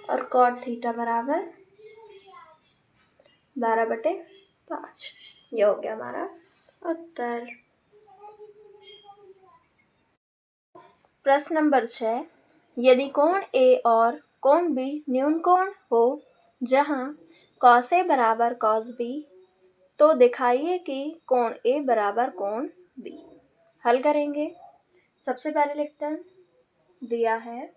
और कॉट थीटा बराबर 12 बटे 5। ये हो गया हमारा उत्तर। प्रश्न नंबर 6, यदि कोण ए और कोण बी न्यून कोण हो जहां कॉस ए बराबर कॉस बी, तो दिखाइए कि कोण ए बराबर कोण बी। हल करेंगे। सबसे पहले लिखते हैं, दिया है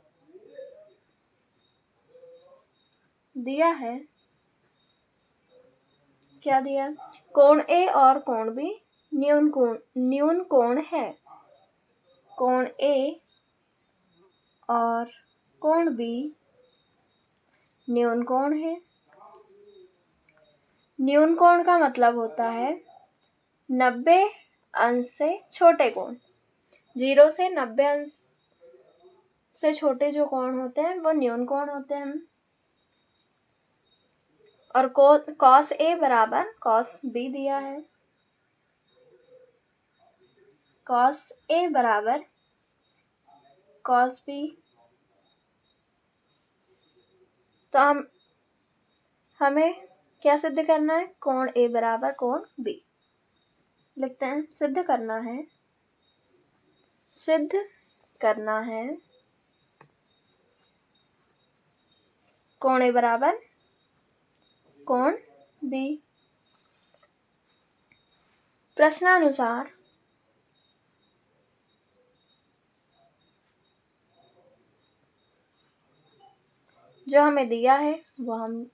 क्या दिया, कोण ए और कोण बी न्यून कोण है। कोण ए और कोण बी न्यून कोण है। न्यून कोण का मतलब होता है 90 अंश से छोटे कोण। 0 से 90 अंश से छोटे जो कोण होते हैं वो न्यून कोण होते हैं। और कॉस ए बराबर कॉस बी दिया है, कॉस ए बराबर कॉस बी, तो हमें क्या सिद्ध करना है, कोण ए बराबर कोण बी। लिखते हैं, सिद्ध करना है कोण ए बराबर कोण बी। प्रश्नानुसार जो हमें दिया है वो हम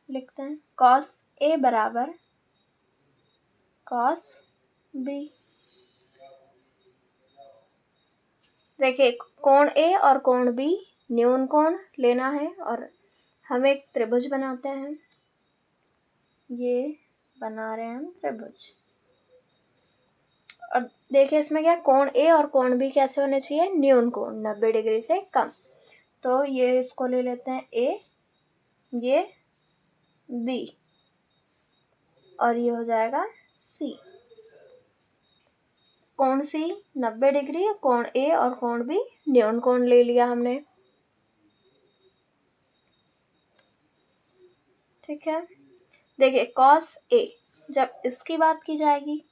लिखते हैं, कॉस ए बराबर कॉस बी। देखिए कोण ए और कोण बी न्यून कोण लेना है और हम एक त्रिभुज बनाते हैं। ये बना रहे हैं हम त्रिभुज। और देखिए इसमें क्या, कोण ए और कोण बी कैसे होने चाहिए, न्यून कोण, 90 डिग्री से कम। तो ये इसको ले लेते हैं ए, ये बी और ये हो जाएगा सी। कोण सी 90 डिग्री, कोण ए और कोण बी न्यून कोण ले लिया हमने। ठीक है, देखिए कॉस ए, जब इसकी बात की जाएगी,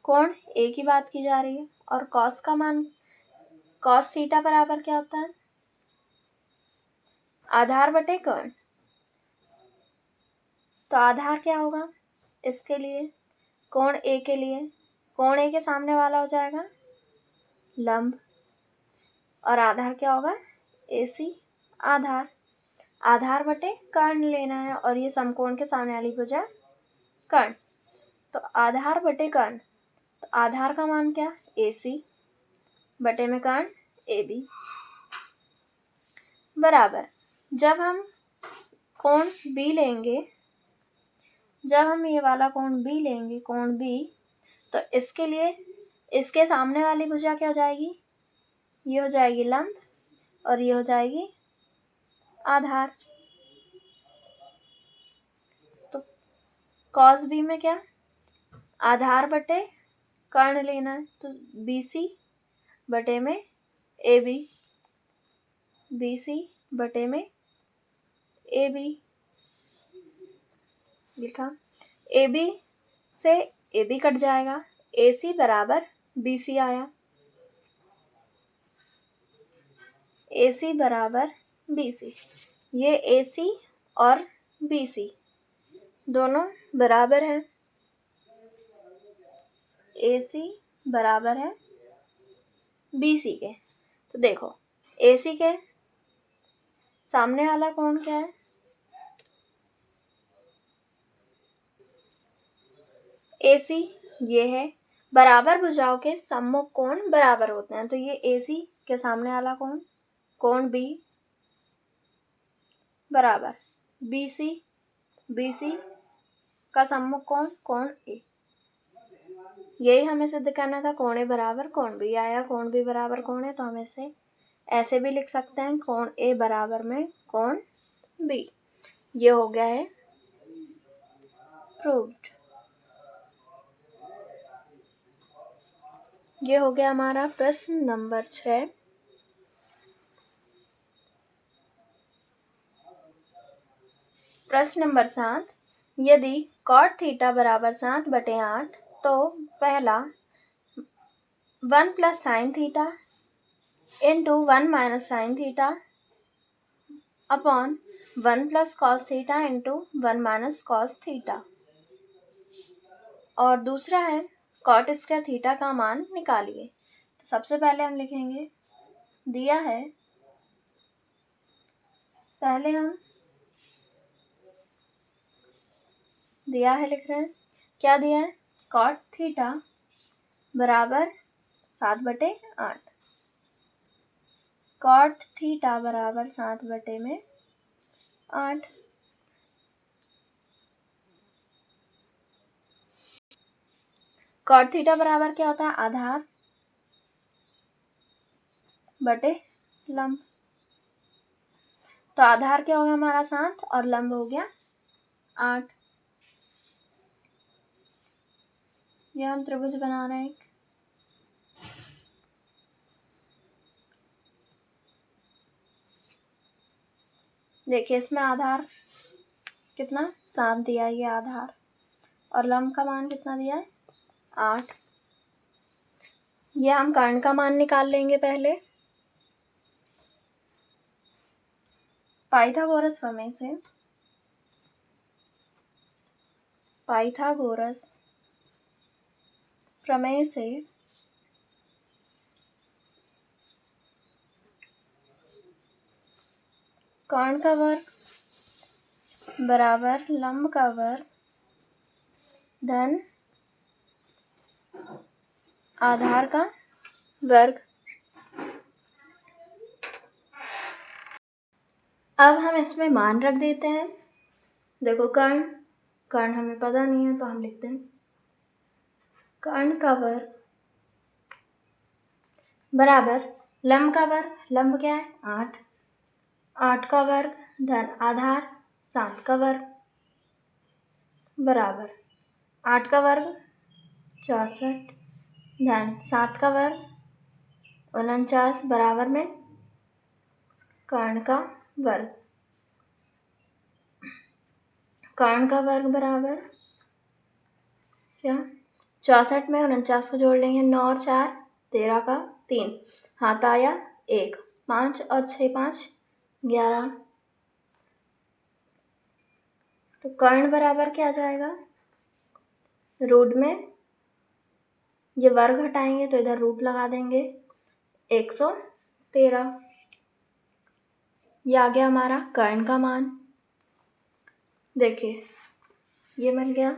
कोण ए की बात की जा रही है, और कॉस का मान, कॉस थीटा बराबर क्या होता है, आधार बटे कर्ण। तो आधार क्या होगा इसके लिए, कोण ए के लिए, कोण ए के सामने वाला हो जाएगा लंब, और आधार क्या होगा, AC आधार। आधार बटे कर्ण लेना है, और ये समकोण के सामने वाली भुजा कर्ण। तो आधार बटे कर्ण, तो आधार का मान क्या, AC बटे में कर्ण AB, बराबर जब हम कोण B लेंगे, जब हम ये वाला कोण B लेंगे, कोण B, तो इसके लिए इसके सामने वाली भुजा क्या हो जाएगी, ये हो जाएगी लंब, और ये हो जाएगी आधार। तो cos B में क्या, आधार बटे कर्ण लेना है, तो BC बटे में AB, BC बटे में AB लिखा। AB से AB कट जाएगा, AC बराबर BC आया, AC बराबर BC। ये AC और BC दोनों बराबर हैं, AC बराबर है BC के। तो देखो AC के सामने वाला कोण क्या है, AC ये है। बराबर भुजाओं के सम्मुख कोण बराबर होते हैं, तो ये AC के सामने वाला कोण, कोण B बराबर BC का सम्मुख कोण, कोण A। यही हमें सिद्ध करना था, कोण A बराबर कोण B आया, कोण B बराबर कोण A, तो हम इसे ऐसे भी लिख सकते हैं, कोण A बराबर में कोण B। ये हो गया है प्रूव्ड। ये हो गया हमारा प्रश्न नंबर 6। प्रश्न नंबर 7, यदि cot थीटा बराबर 7/8, तो पहला 1 + sin theta into 1 - sin theta upon 1 + cos theta into 1 - cos theta, और दूसरा है cot² थीटा का मान निकालिए। तो सबसे पहले हम लिखेंगे, दिया है, पहले हम दिया है लिख रहे हैं, क्या दिया है, cot थीटा बराबर 7/8, cot थीटा बराबर 7/8। cot थीटा बराबर क्या होता है, आधार बटे लंब। तो आधार क्या हो गया हमारा 7 और लंब हो गया 8। यह हम त्रिभुज बना रहे हैं। देखिए इसमें आधार कितना 7 दिया है, ये आधार, और लंब का मान कितना दिया है 8। ये हम कर्ण का मान निकाल लेंगे पहले। पाइथागोरस प्रमेय से कर्ण का वर्ग बराबर लंब का वर्ग धन आधार का वर्ग। अब हम इसमें मान रख देते हैं। देखो कर्ण हमें पता नहीं है, तो हम लिखते हैं कर्ण का वर्ग बराबर लंब का वर्ग, लंब क्या है 8, 8 का वर्ग धन आधार 7 का वर्ग बराबर 8 का वर्ग 64 धन 7 का वर्ग 49 बराबर में कर्ण का वर्ग। कर्ण का वर्ग बराबर क्या, 64 में 49 को जोड़ लेंगे, 9 और 4 13 का 3, हाथ आया 1, 5 और 6 5 11। तो कर्ण बराबर क्या आ जाएगा, रूट में ये वर्ग हटाएंगे तो इधर रूट लगा देंगे, 113। ये आ गया हमारा कर्ण का मान। देखिए ये मिल गया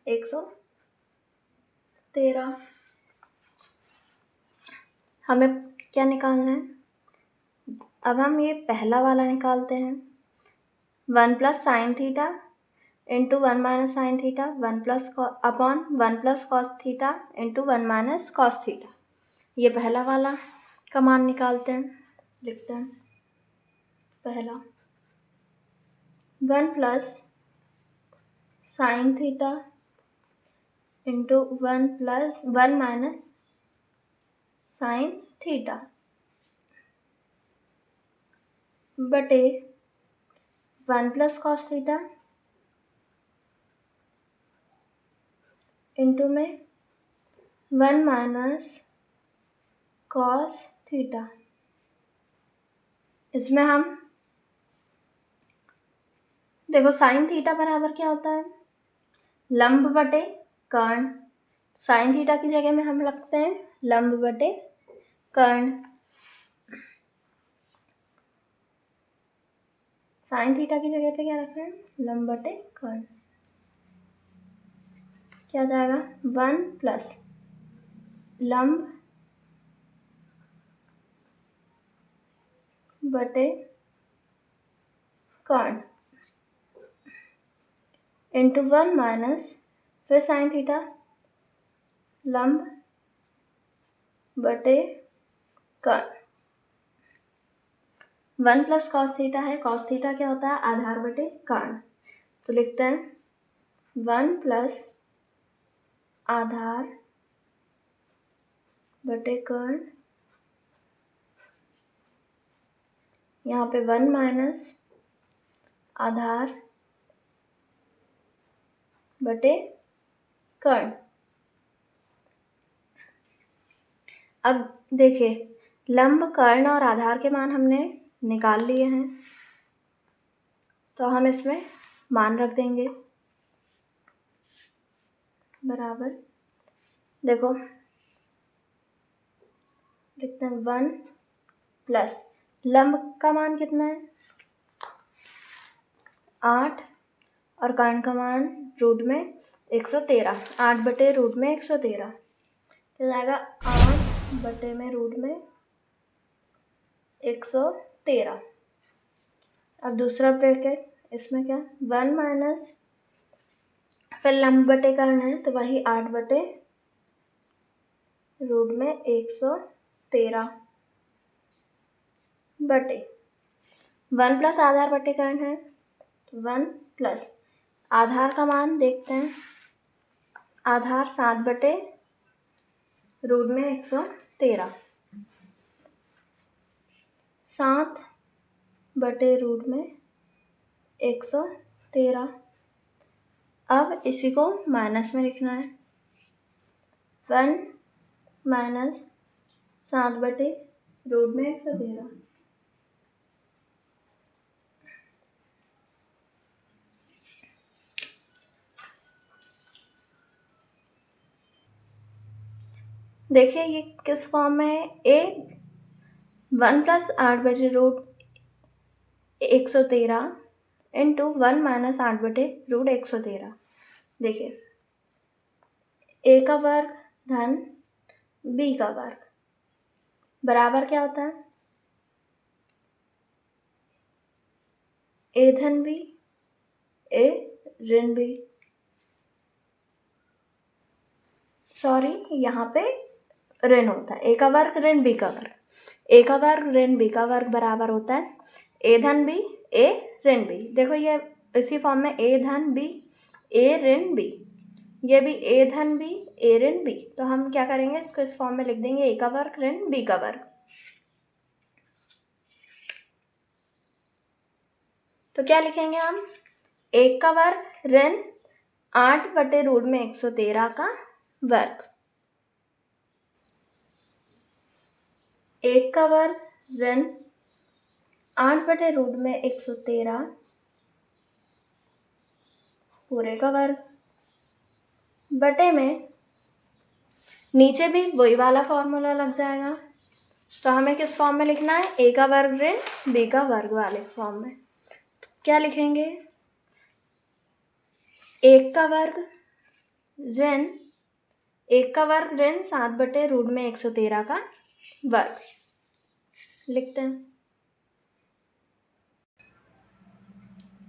113। हमें क्या निकालना है? अब हम ये पहला वाला निकालते हैं। 1 plus sine theta into 1 minus sine theta, 1 plus upon 1 plus cos theta into 1 minus cos theta. ये पहला वाला का मान निकालते हैं। लिखते हैं पहला 1 plus sine theta into 1 minus sine theta बटे 1 प्लस कॉस थीटा इंटू में 1 माइनस कॉस थीटा। इसमें हम देखो साइन थीटा बराबर क्या होता है? लंब बटे कर्ण। साइन थीटा की जगह में हम रखते हैं लंब बटे कर्ण। साइन थीटा की जगह पे क्या रखते हैं? लंब बटे कर्ण। क्या जाएगा? 1 प्लस लंब बटे कर्ण इंटू 1 माइनस फिर साइन थीटा लंब बटे कर्ण। 1 प्लस कॉस थीटा है। कॉस थीटा क्या होता है? आधार बटे कर्ण। तो लिखते हैं 1 प्लस आधार बटे कर्ण। यहाँ पे 1 माइनस आधार बटे कर्ण। अब देखिए लंब, कर्ण और आधार के मान हमने निकाल लिए हैं, तो हम इसमें मान रख देंगे बराबर। देखो लिखते हैं 1 प्लस लंब का मान कितना है? 8 और कर्ण का मान रूट में 113। 8 बटे रूट में 113 तो जाएगा 8 बटे में रूट में 113। अब दूसरा ब्रैकेट, इसमें क्या 1 माइनस फिर लंब बटे कर्ण है तो वही 8 बटे रूट में 113 बटे 1 प्लस आधार बटे कर्ण है तो 1 प्लस आधार का मान देखते हैं। आधार 7 बटे रूट में 113। 7 बटे रूट में 113। अब इसी को माइनस में लिखना है। 1 माइनस 7 बटे रूट में 113। देखिए ये किस फॉर्म में है? 1 प्लस 8 बटे रूट 113 इंटू 1 माइनस 8 बटे रूट 113। देखिए ए का वर्ग धन बी का वर्ग बराबर क्या होता है? ए धन बी ए ऋण बी। सॉरी यहाँ पे ऋण होता है। ए का वर्ग ऋण बी का वर्ग। ए का वर्ग ऋण बी का वर्ग बराबर होता है ए धन बी ए ऋण बी। देखो ये इसी फॉर्म में ए धन बी ए ऋण बी, ये भी ए धन बी ए ऋण बी। तो हम क्या करेंगे, इसको इस फॉर्म में लिख देंगे ए का वर्ग ऋण बी का वर्ग। तो क्या लिखेंगे हम? 1 का वर्ग ऋण 8 बटे रूट में 113 का वर्ग। 1 का वर्ग ऋण 8 बटे रूट में 113 पूरे का वर्ग बटे में नीचे भी वही वाला फॉर्मूला लग जाएगा तो हमें किस फॉर्म में लिखना है, ए का वर्ग ऋण बी का वर्ग वाले फॉर्म में। तो क्या लिखेंगे, 1 का वर्ग ऋण 7/√113 का वर्ग लिखते हैं।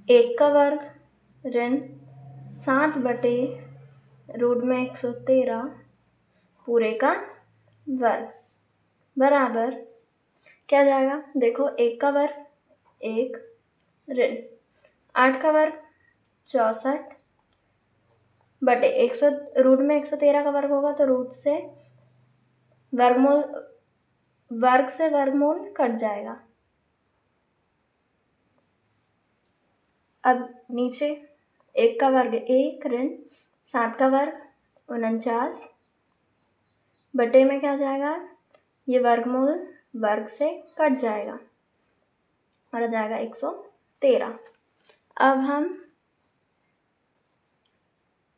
1 का वर्ग ऋण 7/√113 पूरे का वर्ग बराबर क्या जाएगा, देखो 1 का वर्ग 1 ऋण 8 का वर्ग 64/100 रूट में 113 का वर्ग होगा तो रूट से वर्गमूल कट जाएगा। अब नीचे 1 का वर्ग 1 ऋण 7 का वर्ग 49 बटे में क्या जाएगा, ये वर्गमूल वर्ग से कट जाएगा और आ जाएगा 113। अब हम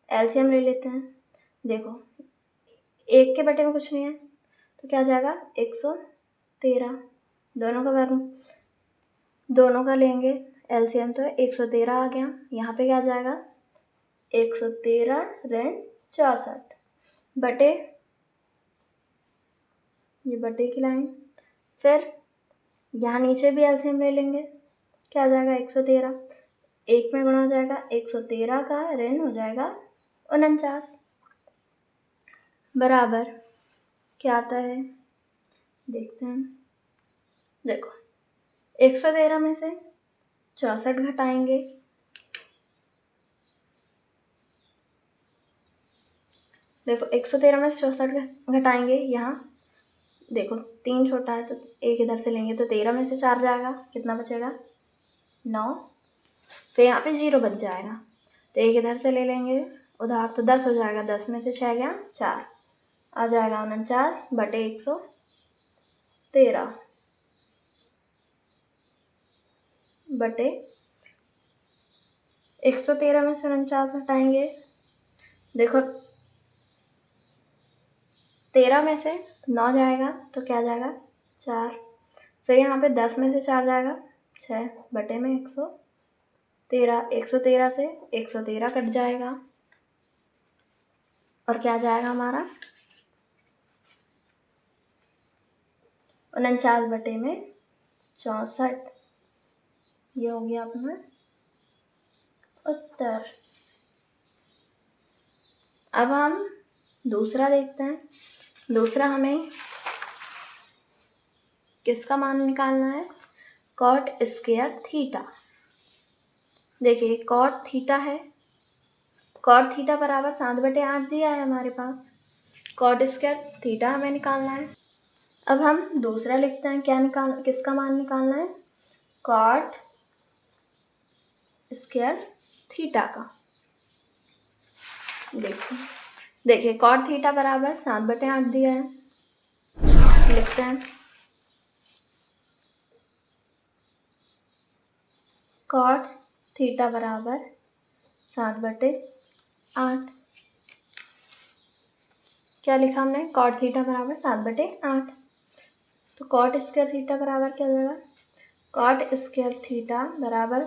एलसीएम ले लेते हैं। देखो 1 के बटे में कुछ नहीं है तो क्या जाएगा 113, दोनों का लेंगे एलसीएम तो 113 आ गया। यहाँ पे क्या जाएगा 113 ऋण 64 बटे, ये बटे की लाइन, फिर यहाँ नीचे भी एलसीएम ले लेंगे, क्या जाएगा 113 1 में गुणा हो जाएगा 113 का ऋण हो जाएगा 49 बराबर क्या आता है देखते हैं। देखो 113 में से 64 घटाएंगे, देखो 113 में से 64 घटाएंगे, यहाँ देखो 3 छोटा है तो 1 इधर से लेंगे तो 13 में से 4 जाएगा, कितना बचेगा 9, फिर यहाँ पे 0 बच जाएगा तो 1 इधर से ले लेंगे उधार तो 10 हो जाएगा, 10 में से 6 गया 4 आ जाएगा 49/113 बटे 113 में से 49 हटाएंगे, देखो 13 में से 9 जाएगा तो क्या जाएगा 4, फिर यहाँ पे 10 में से 4 जाएगा 6 बटे में 113 से 113 कट जाएगा और क्या जाएगा हमारा 49 बटे में 64, ये हो गया अपना उत्तर। अब हम दूसरा देखते हैं। दूसरा हमें किसका मान निकालना है, कॉट स्क्वायर थीटा। देखिए कॉट थीटा है, कॉट थीटा बराबर 7/8 दिया है हमारे पास, कॉट स्क्वायर थीटा हमें निकालना है। अब हम दूसरा लिखते हैं, किसका मान निकालना है, कॉट स्क्वायर थीटा का। देखिए कॉट थीटा बराबर 7/8 दिया है, लिखते हैं कॉट थीटा बराबर 7/8। क्या लिखा हमने, कॉट थीटा बराबर 7/8, तो कॉट स्क्वायर थीटा बराबर क्या हो जाएगा, कॉट स्क्वायर थीटा बराबर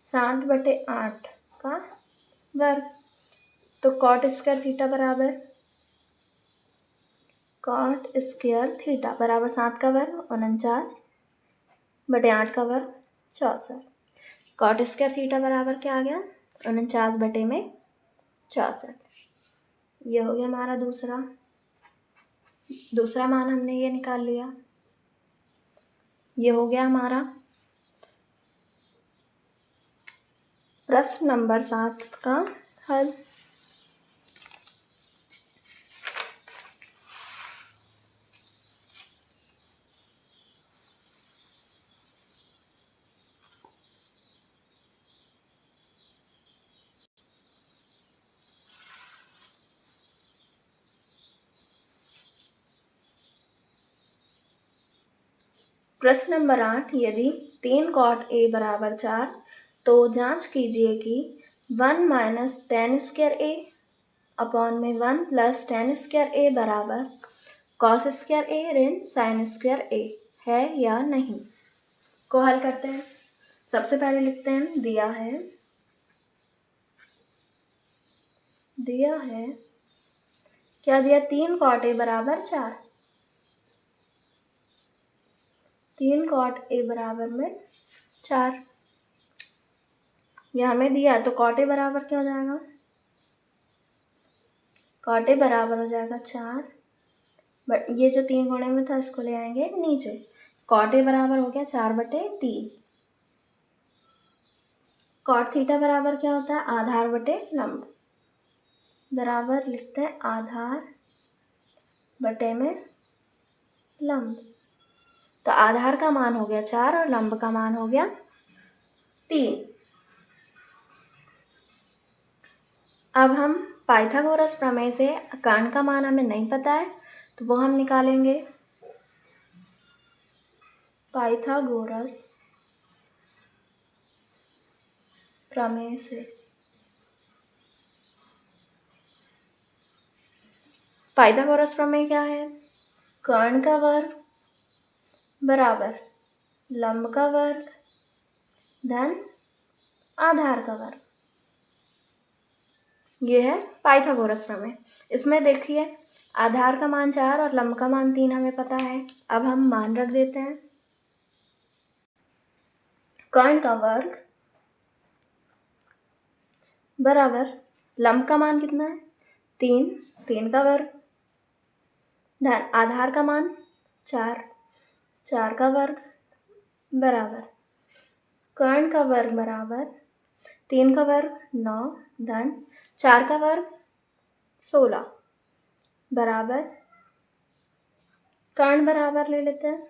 7/8 का वर्ग, तो कॉट स्क्वायर थीटा बराबर 7 का वर्ग 49/8 का वर्ग 64, कॉट स्क्वायर थीटा बराबर क्या आ गया 49/64। ये हो गया हमारा दूसरा मान हमने ये निकाल लिया। ये हो गया हमारा प्रश्न नंबर 7 का हल। प्रश्न नंबर 8, यदि 3 कॉट ए बराबर 4 तो जांच कीजिए कि 1 - tan² A अपॉन में 1 + tan² A बराबर कॉस स्क्वायर ए ऋण साइन स्क्वायर ए है या नहीं, को हल करते हैं। सबसे पहले लिखते हैं दिया है क्या दिया, 3 cot a बराबर 4, 3 cot a बराबर में 4, यह हमें दिया है। तो cot a बराबर क्या हो जाएगा, cot a बराबर हो जाएगा 4, बट ये जो 3 कोने में था इसको ले आएंगे नीचे, cot a बराबर हो गया 4/3। cot थीटा बराबर क्या होता है, आधार बटे लंब, बराबर लिखते हैं आधार बटे में लंब। तो आधार का मान हो गया 4 और लंब का मान हो गया 3। अब हम पाइथागोरस प्रमेय से कर्ण का मान हमें नहीं पता है तो वो हम निकालेंगे। पाइथागोरस प्रमेय से पाइथागोरस प्रमेय क्या है, कर्ण का वर्ग बराबर लंब का वर्ग धन आधार का वर्ग, ये है पाइथागोरस प्रमेय। इसमें देखिए आधार का मान 4 और लंब का मान 3 हमें पता है। अब हम मान रख देते हैं, कर्ण का वर्ग बराबर लंब का मान कितना है 3, 3 का वर्ग धन आधार का मान 4, 4 का वर्ग बराबर कर्ण का वर्ग बराबर 3 का वर्ग 9 धन 4 का वर्ग 16 बराबर कर्ण बराबर ले लेते हैं,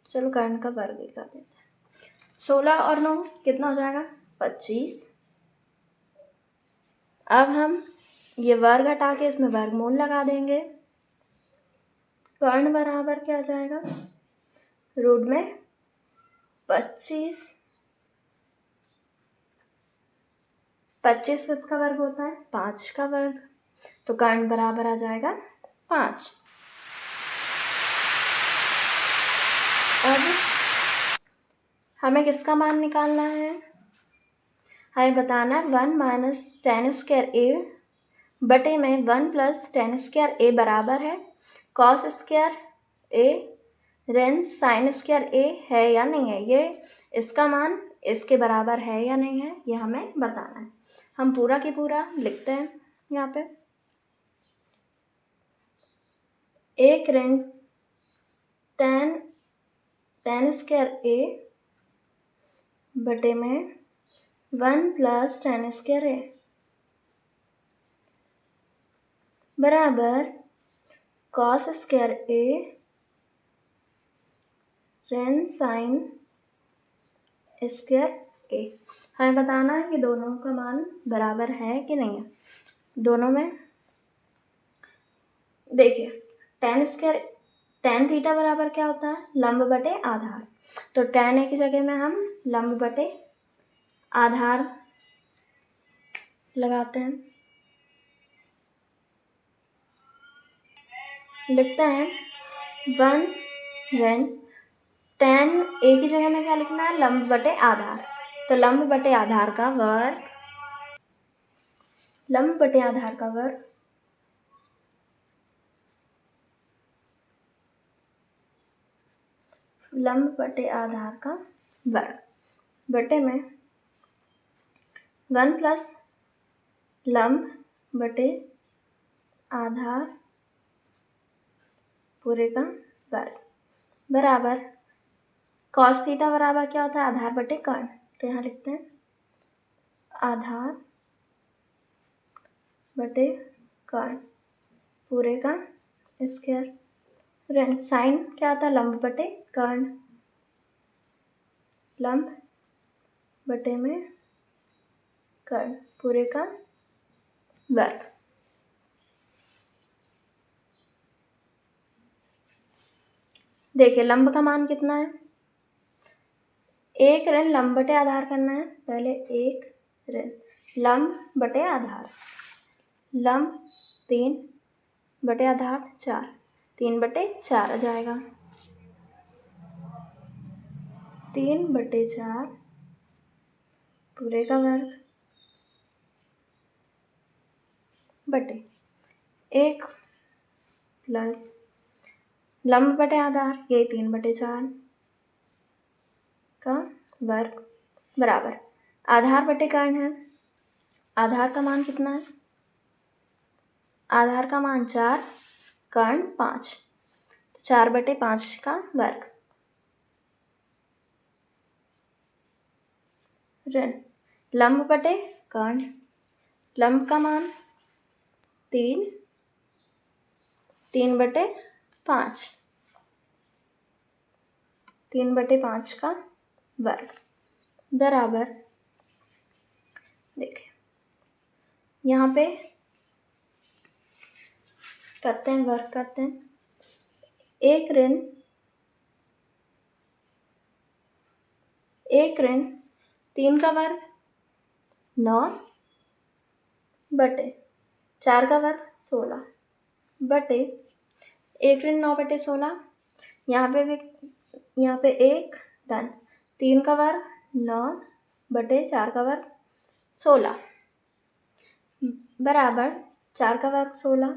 चलो कर्ण का वर्ग ही कर देते हैं। 16 और 9 कितना हो जाएगा 25। अब हम ये वर्ग हटा के इसमें वर्गमूल लगा देंगे, कर्ण बराबर क्या आ जाएगा रूट में 25, 25 किसका वर्ग होता है 5 का वर्ग, तो कर्ण बराबर आ जाएगा 5। अब हमें किसका मान निकालना है, हमें बताना 1 माइनस tan स्क्वायर ए बटे में 1 प्लस tan स्क्वायर ए बराबर है कॉस स्क्वायर ए ऋण साइन स्क्वायर ए है या नहीं है, ये इसका मान इसके बराबर है या नहीं है ये हमें बताना है। हम पूरा की पूरा लिखते हैं यहाँ पे, एक ऋण tan स्क्वायर ए बटे में 1 प्लस tan स्क्वायर ए बराबर कॉस स्क्वायर ए ऋण साइन स्क्वायर ए। हमें बताना है कि दोनों का मान बराबर है कि नहीं है। दोनों में देखिए tan थीटा बराबर क्या होता है लंब बटे आधार, तो tan ए की जगह में हम लंब बटे आधार लगाते हैं, लिखते हैं 1 ऋण tan ए की जगह में क्या लिखना है लंब बटे आधार, तो लंब बटे आधार का वर्ग, लंब बटे आधार का वर्ग लंब बटे आधार का वर्ग बटे में 1 प्लस लंब बटे आधार पूरे का वर्ग बराबर कॉस थीटा बराबर क्या होता है आधार बटे कर्ण, तो यहाँ लिखते हैं आधार बटे कर्ण पूरे का स्क्वायर ऋण साइन क्या आता है लंब बटे कर्ण, लंब बटे में कर्ण पूरे का वर्ग। देखिए लंब का मान कितना है, एक ऋण लंब बटे आधार करना है, पहले एक ऋण लंब बटे आधार, लंब 3 बटे आधार 4, 3/4 आ जाएगा। 3/4 पूरे का वर्ग बटे 1 प्लस लंब बटे आधार, ये 3/4 का वर्ग बराबर आधार बटे कर्ण है। आधार का मान कितना है? आधार का मान 4, कर्ण 5, तो 4/5 का वर्ग ऋण लंब बटे कर्ण, लंब का मान 3, 3/5, 3/5 का वर्ग बराबर, देखिए यहाँ पे करते हैं, वर्ग करते हैं। 1 ऋण 3 का वर्ग 9 बटे 4 का वर्ग 16 बटे 1 ऋण 9/16, यहाँ पे 1 धन 3 का वर्ग 9 बटे 4 का वर्ग 16 बराबर 4 का वर्ग 16,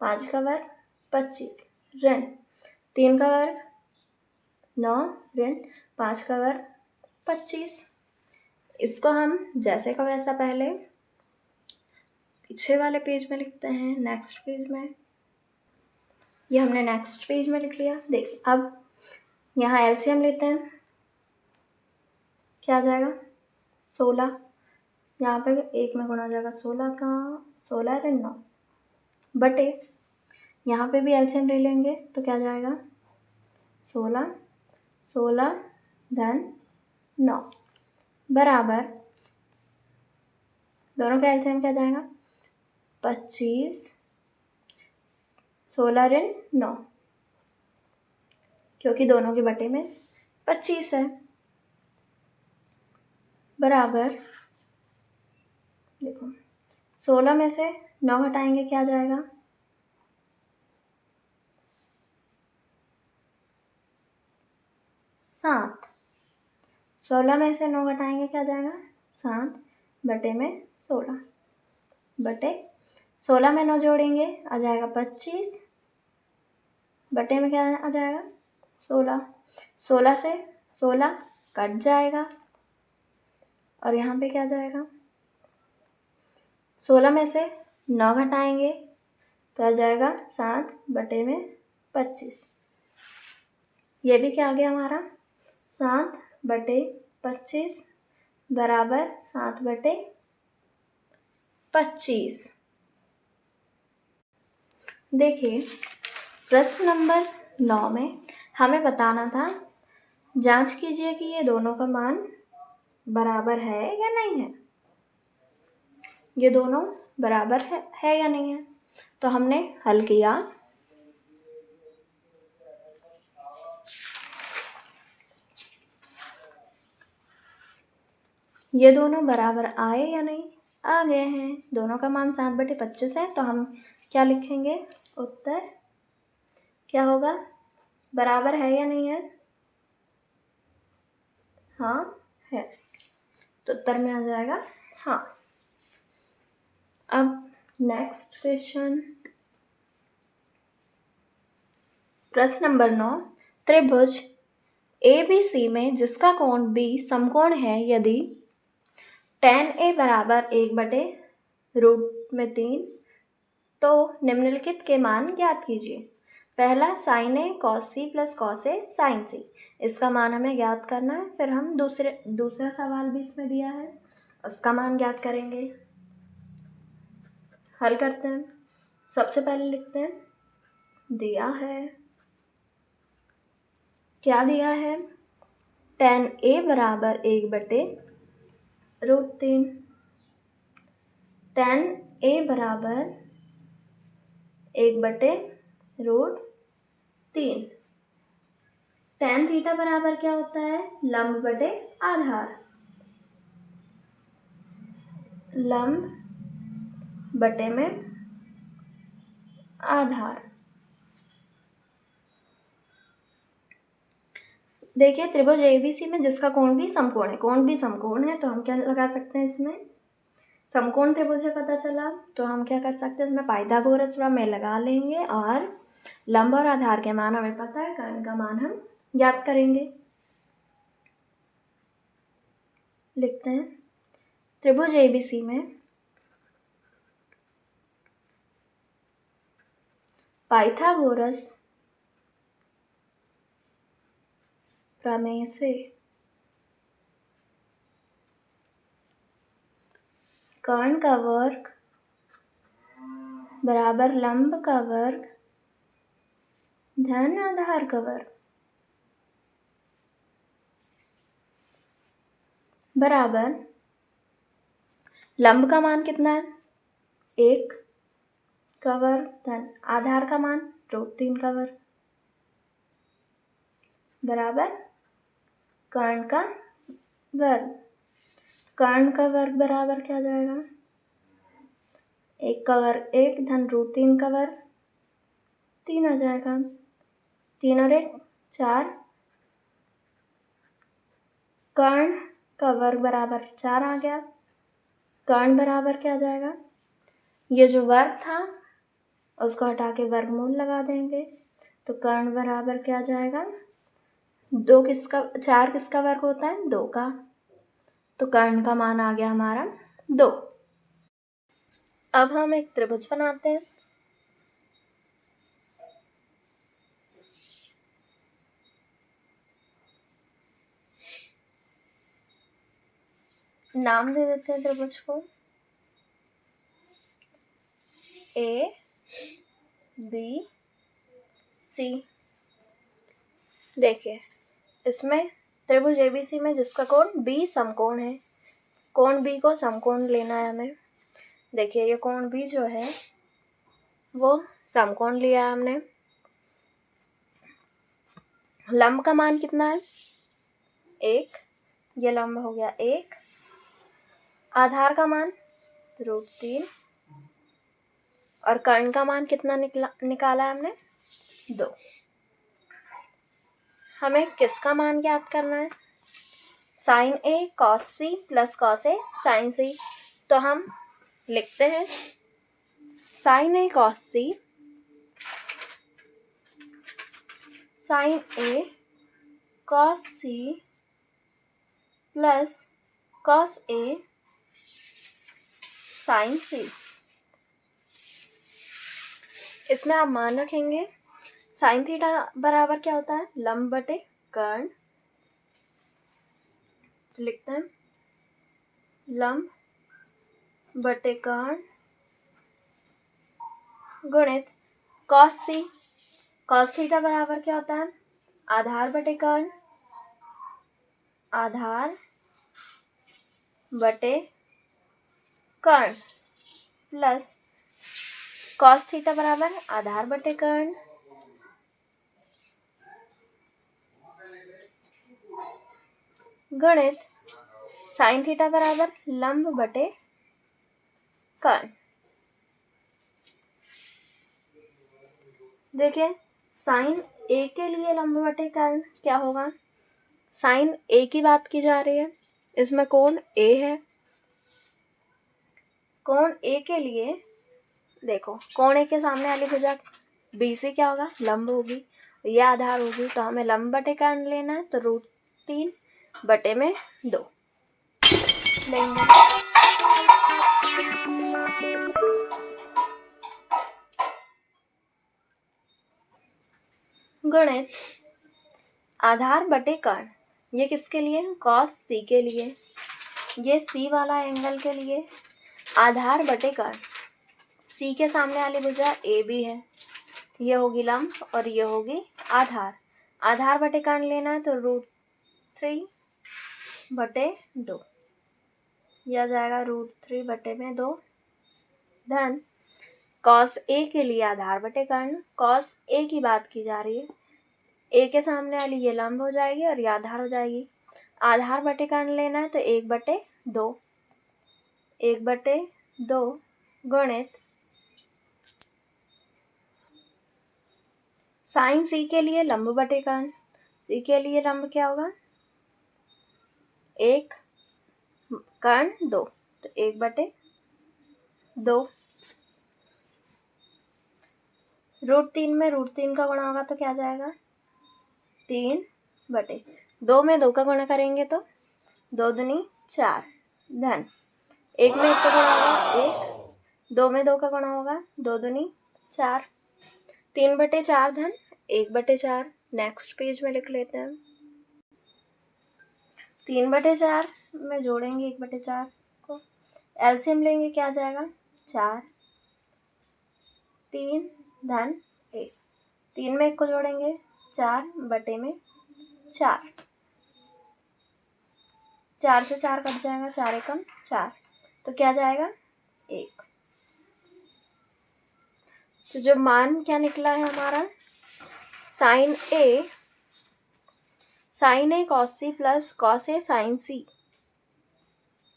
5 का वर्ग 25, ऋण 3 का वर्ग 9 ऋण 5 का वर्ग 25। इसको हम जैसे का वैसा पहले पीछे वाले पेज में लिखते हैं, नेक्स्ट पेज में। ये हमने नेक्स्ट पेज में लिख लिया। देखिए अब यहाँ एलसीएम लेते हैं, क्या आ जाएगा? 16, यहाँ पे 1 में गुणा हो जाएगा 16 का, 16 ऋण 9 बटे, यहाँ पे भी एलसीएम ले लेंगे तो क्या जाएगा? 16, 16 धन 9 बराबर, दोनों का एलसीएम क्या जाएगा? 25, 16 ऋण 9, क्योंकि दोनों के बटे में 25 है, बराबर, देखो 16 में से 9 हटाएंगे क्या जाएगा? 7। 16 में से 9 घटाएंगे क्या जाएगा? 7 बटे में 16 बटे 16 में 9 जोड़ेंगे आ जाएगा 25 बटे में क्या आ जाएगा? 16। 16 से 16 कट जाएगा और यहाँ पे क्या जाएगा? 16 में से 9 घटाएंगे तो आ जाएगा 7 बटे में 25। ये भी क्या आ गया हमारा? 7 बटे 25 बराबर 7 बटे 25। देखिए प्रश्न नंबर 9 में हमें बताना था, जांच कीजिए कि ये दोनों का मान बराबर है या नहीं है। ये दोनों बराबर है या नहीं है, तो हमने हल किया। ये दोनों बराबर आए या नहीं? आ गए हैं। दोनों का मान 7/25 है, तो हम क्या लिखेंगे? उत्तर क्या होगा? बराबर है या नहीं है? हाँ है, तो उत्तर में आ जाएगा हाँ। अब नेक्स्ट क्वेश्चन, प्रश्न नंबर 9, त्रिभुज ABC में जिसका कोण B समकोण है, यदि tan A बराबर 1/√3 तो निम्नलिखित के मान ज्ञात कीजिए। पहला sin A cos C plus cos A sin C, इसका मान हमें ज्ञात करना है। फिर हम दूसरा सवाल भी इसमें दिया है, उसका मान ज्ञात करेंगे। हल करते हैं। सबसे पहले लिखते हैं, दिया है, क्या दिया है? tan A बराबर 1/√3, tan A बराबर 1/√3। tan थीटा बराबर क्या होता है? लंब बटे आधार, लंब बटे में आधार देखिए त्रिभुज एबीसी में जिसका कोण भी समकोण है, कोण भी समकोण है, तो हम क्या लगा सकते हैं इसमें, समकोण त्रिभुज है पता चला, तो हम क्या कर सकते हैं इसमें पाइथागोरस प्रमेय लगा लेंगे और लंब और आधार के मान हमें पता है, कर्ण का मान हम ज्ञात करेंगे। लिखते हैं त्रिभुज एबीसी में पाइथागोरस प्रमेय से कर्ण का वर्ग बराबर लंब का वर्ग धन आधार का वर्ग बराबर लंब का मान कितना है, 1 का वर्ग धन आधार का मान √3 का वर्ग बराबर कर्ण का वर्ग। कर्ण का वर्ग बराबर क्या आ जाएगा, 1 का वर्ग 1 धन √3 का वर्ग 3 आ जाएगा, 3 और 1 4, कर्ण का वर्ग बराबर 4 आ गया। कर्ण बराबर क्या आ जाएगा, ये जो वर्ग था उसको हटा के वर्गमूल लगा देंगे, तो कर्ण बराबर क्या आ जाएगा, 4 किसका वर्ग होता है, 2 का, तो कर्ण का मान आ गया हमारा 2। अब हम एक त्रिभुज बनाते हैं। नाम दे देते हैं त्रिभुज को A B C। देखिए इसमें त्रिभुज ABC में जिसका कोण B समकोण है, कोण B को समकोण लेना है हमें। देखिए ये कोण B जो है वो समकोण लिया है हमने। लंब का मान कितना है, 1, ये लंब हो गया 1, आधार का मान √3 और कर्ण का मान कितना निकाला है हमने, 2। हमें किसका मान ज्ञात करना है, sin A cos C plus cos A sin C। तो हम लिखते हैं sin A cos C sin A cos C plus cos A sin C। इसमें आप मान रखेंगे साइन थीटा बराबर क्या होता है, लंब बटे कर्ण। तो लिखते हैं लंब बटे कर्ण गुणित cos C। cos थीटा बराबर क्या होता है, आधार बटे कर्ण, आधार बटे कर्ण प्लस cos थीटा बराबर आधार बटे कर्ण गणित साइन थीटा बराबर लंब बटे कर्ण। देखिए साइन A के लिए लंब बटे कर्ण क्या होगा, साइन A की बात की जा रही है, इसमें कोण A है, कोण A के लिए देखो कोण A के सामने वाली भुजा BC क्या होगा, लंब होगी, ये आधार होगी, तो हमें लंब बटे कर्ण लेना है, तो √3 बटे में 2 लेंगे। गणित आधार बटे कर्ण, ये किसके लिए, cos C के लिए, ये C वाला एंगल के लिए, आधार बटे कर्ण, C के सामने वाली भुजा AB है, ये होगी लंब और ये होगी आधार। आधार बटे कर्ण लेना है, तो √3 बटे 2, यह आ जाएगा √3 बटे में 2 धन cos A के लिए आधार बटे कर्ण, cos A की बात की जा रही है, A के सामने वाली ये लंब हो जाएगी और ये आधार हो जाएगी। आधार बटे कर्ण लेना है, तो 1/2, 1/2 गुणित साइन C के लिए लंब बटे कर्ण, सी के लिए लंब क्या होगा, 1 कर्ण 2, तो 1/2। √3 में √3 का गुणा होगा तो क्या जाएगा, 3/2 में 2 का गुणा करेंगे तो 2 दूनी 4 धन 1 में 1 का गुणा होगा 1, 2 में 2 का गुणा होगा 2 दूनी 4, 3/4 धन 1/4। नेक्स्ट पेज में लिख लेते हैं, 3/4 में जोड़ेंगे 1/4 को, एलसीएम लेंगे क्या जाएगा 4, 3 धन 1, 3 में 1 को जोड़ेंगे 4/4, 4 से 4 कट जाएगा, 4 एकम 4, तो क्या जाएगा 1। तो जो मान क्या निकला है हमारा, sign A cos C plus cos A sign सी,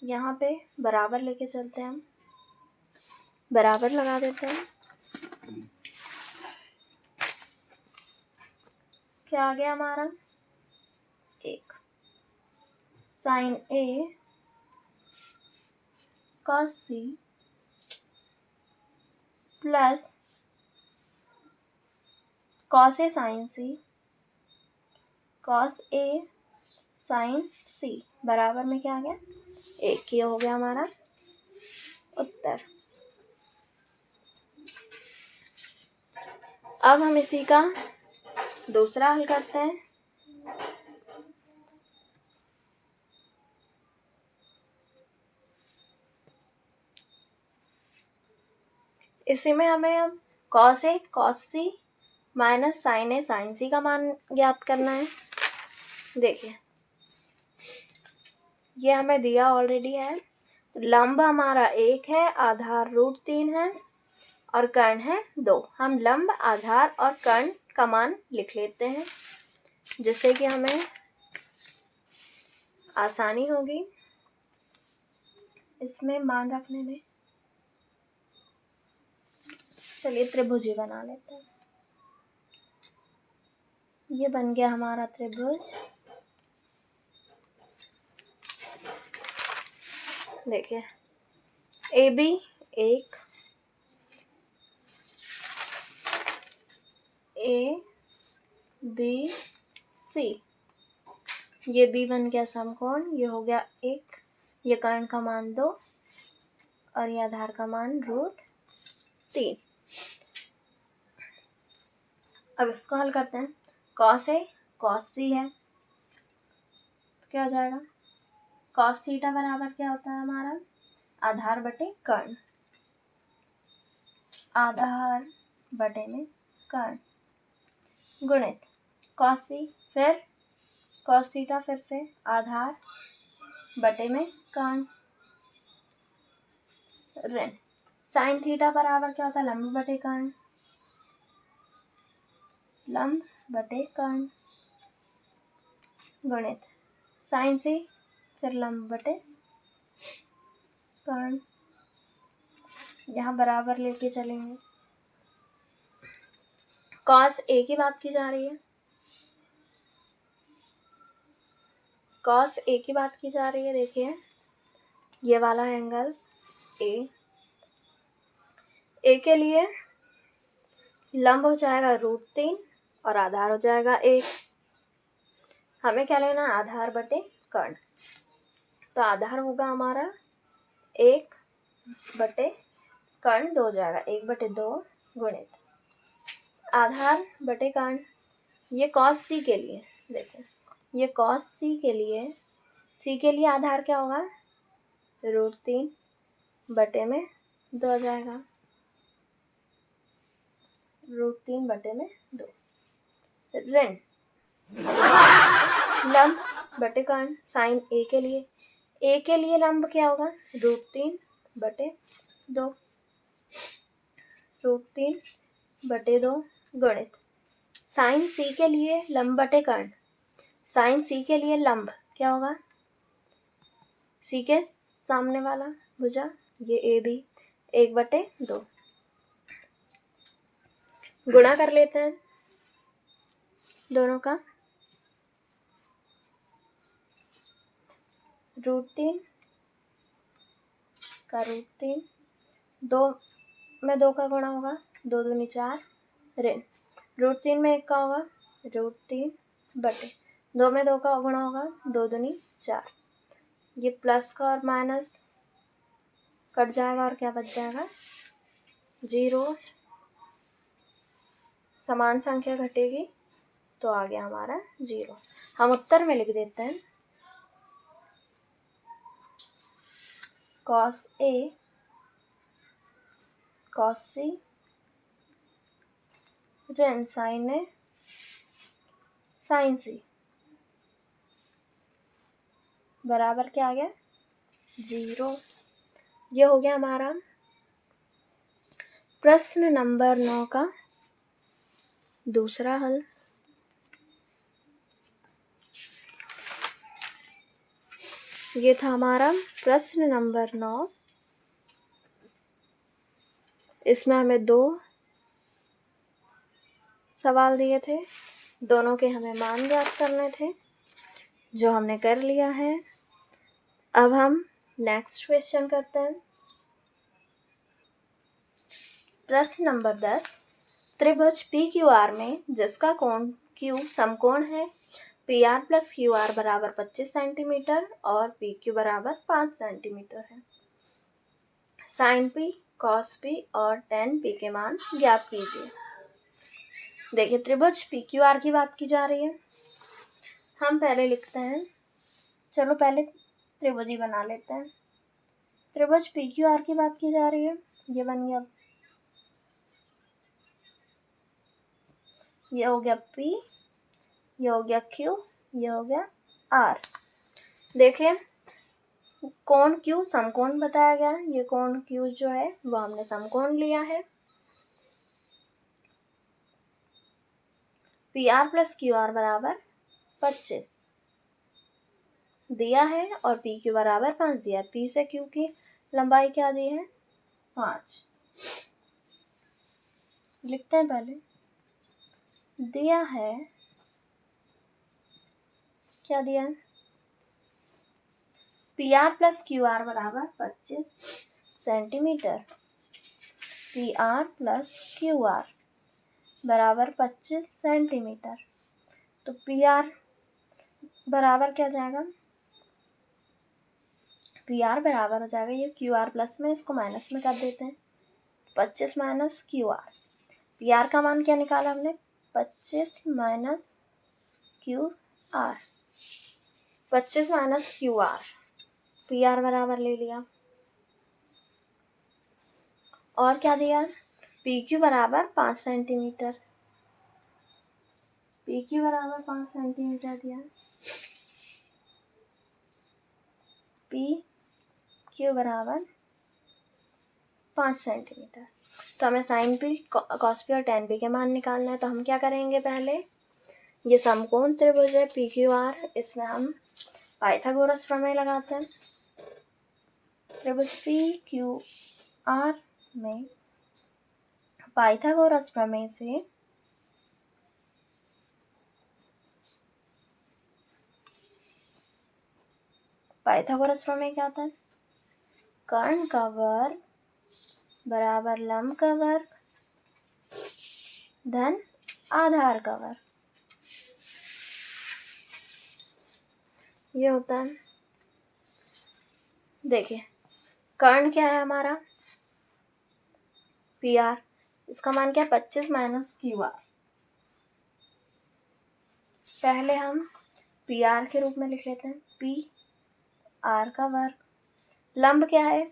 यहाँ पे बराबर लेके चलते हैं हम, बराबर लगा देते हैं। क्या आ गया हमारा, 1 sign A cos C plus cos A sign C, cos A sign सी बराबर में क्या आ गया, 1। ये हो गया हमारा उत्तर। अब हम इसी का दूसरा हल करते हैं। इसी में हमें अब cos A cos C minus sign A sign सी का मान ज्ञात करना है। देखिए ये हमें दिया ऑलरेडी है, तो लंब हमारा 1 है, आधार √3 है और कर्ण है 2। हम लंब, आधार और कर्ण का मान लिख लेते हैं जिससे कि हमें आसानी होगी इसमें मान रखने में। चलिए त्रिभुज बना लेते हैं। ये बन गया हमारा त्रिभुज। देखिए AB 1, ABC, ये B बन गया समकोण, ये हो गया 1, ये कर्ण का मान 2 और ये आधार का मान √3। अब इसको हल करते हैं। कॉस ए कॉस सी है तो क्या हो जाएगा, कॉस थीटा बराबर क्या होता है हमारा, आधार बटे कर्ण, आधार बटे में कर्ण गुणित कॉस सी, फिर कॉस थीटा, फिर से आधार बटे में कर्ण ऋण साइन थीटा बराबर क्या होता है, लंब बटे कर्ण, लंब बटे कर्ण गुणित साइन सी, फिर लंब बटे कर्ण, यहाँ बराबर लेके चलेंगे। कॉस ए की बात की जा रही है, कॉस ए की बात की जा रही है। देखिए ये वाला एंगल ए के लिए लंब हो जाएगा √3 और आधार हो जाएगा 1। हमें क्या लेना है, आधार बटे कर्ण, तो आधार होगा हमारा 1 बटे कर्ण 2 हो जाएगा, 1/2 गुणित आधार बटे कर्ण। ये कॉस सी के लिए, देखिए ये कॉस सी के लिए आधार क्या होगा, √3 बटे में 2 आ जाएगा, √3/2 ऋण लंब बटे कर्ण साइन ए के लिए लंब क्या होगा, √3/2, √3/2 गुणित साइन सी के लिए लंब बटे कर्ण, साइन सी के लिए लंब क्या होगा, सी के सामने वाला भुजा ये AB 1/2, गुणा कर लेते हैं दोनों का, √3 का √3, 2 में 2 का गुणा होगा, 2 दूनी 4, ऋण √3 में 1 का होगा, √3 बटे 2 में 2 का गुणा होगा, 2 दूनी 4। ये प्लस का और माइनस कट जाएगा और क्या बच जाएगा, 0। समान संख्या घटेगी तो आ गया हमारा 0। हम उत्तर में लिख देते हैं cos A cos C ऋण sin A sin C बराबर क्या आ गया, 0। ये हो गया हमारा प्रश्न नंबर 9 का दूसरा हल। ये था हमारा प्रश्न नंबर 9। इसमें हमें 2 सवाल दिए थे, दोनों के हमें मान ज्ञात करने थे, जो हमने कर लिया है। अब हम नेक्स्ट क्वेश्चन करते हैं। प्रश्न नंबर 10, त्रिभुज PQR में जिसका कोण Q समकोण है, PR प्लस QR बराबर 25 सेंटीमीटर और PQ बराबर 5 सेंटीमीटर है। साइन P, cos P और tan P के मान ज्ञात कीजिए। देखिए, त्रिभुज PQR की बात की जा रही है। हम पहले लिखते हैं, चलो पहले त्रिभुज ही बना लेते हैं। त्रिभुज PQR की बात की जा रही है। ये बन गया, ये हो गया P, ये हो गया Q, ये हो गया R। देखिए, कोण Q समकोण बताया गया। ये कोण Q जो है वो हमने समकोण लिया है। PR प्लस QR बराबर 25 दिया है और PQ बराबर 5 दिया है। P से Q की लंबाई क्या दी है, 5। लिखते हैं पहले, दिया है, क्या दिया है, PR प्लस QR बराबर 25 सेंटीमीटर। PR प्लस QR बराबर 25 सेंटीमीटर। तो PR बराबर क्या जाएगा, PR बराबर हो जाएगा, ये QR प्लस में, इसको माइनस में कर देते हैं, 25 माइनस QR। PR का मान क्या निकाला हमने, 25 minus QR, 25 minus QR, PR बराबर ले लिया। और क्या दिया, PQ बराबर 5 सेंटीमीटर, PQ बराबर 5 सेंटीमीटर दिया। PQ बराबर 5 सेंटीमीटर। तो हमें साइन P, cos P और tan P के मान निकालना है। तो हम क्या करेंगे, पहले ये समकोण त्रिभुज है PQR, इसमें हम पाइथागोरस प्रमेय लगाते हैं। त्रिभुज PQR में पाइथागोरस प्रमेय से पाइथागोरस प्रमेय क्या होता है, कर्ण का वर्ग बराबर लंब का वर्ग धन आधार का वर्ग, ये होता है। देखिए, कर्ण क्या है हमारा, PR, इसका मान क्या है, 25 माइनस QR। पहले हम PR के रूप में लिख लेते हैं, PR का वर्ग। लंब क्या है,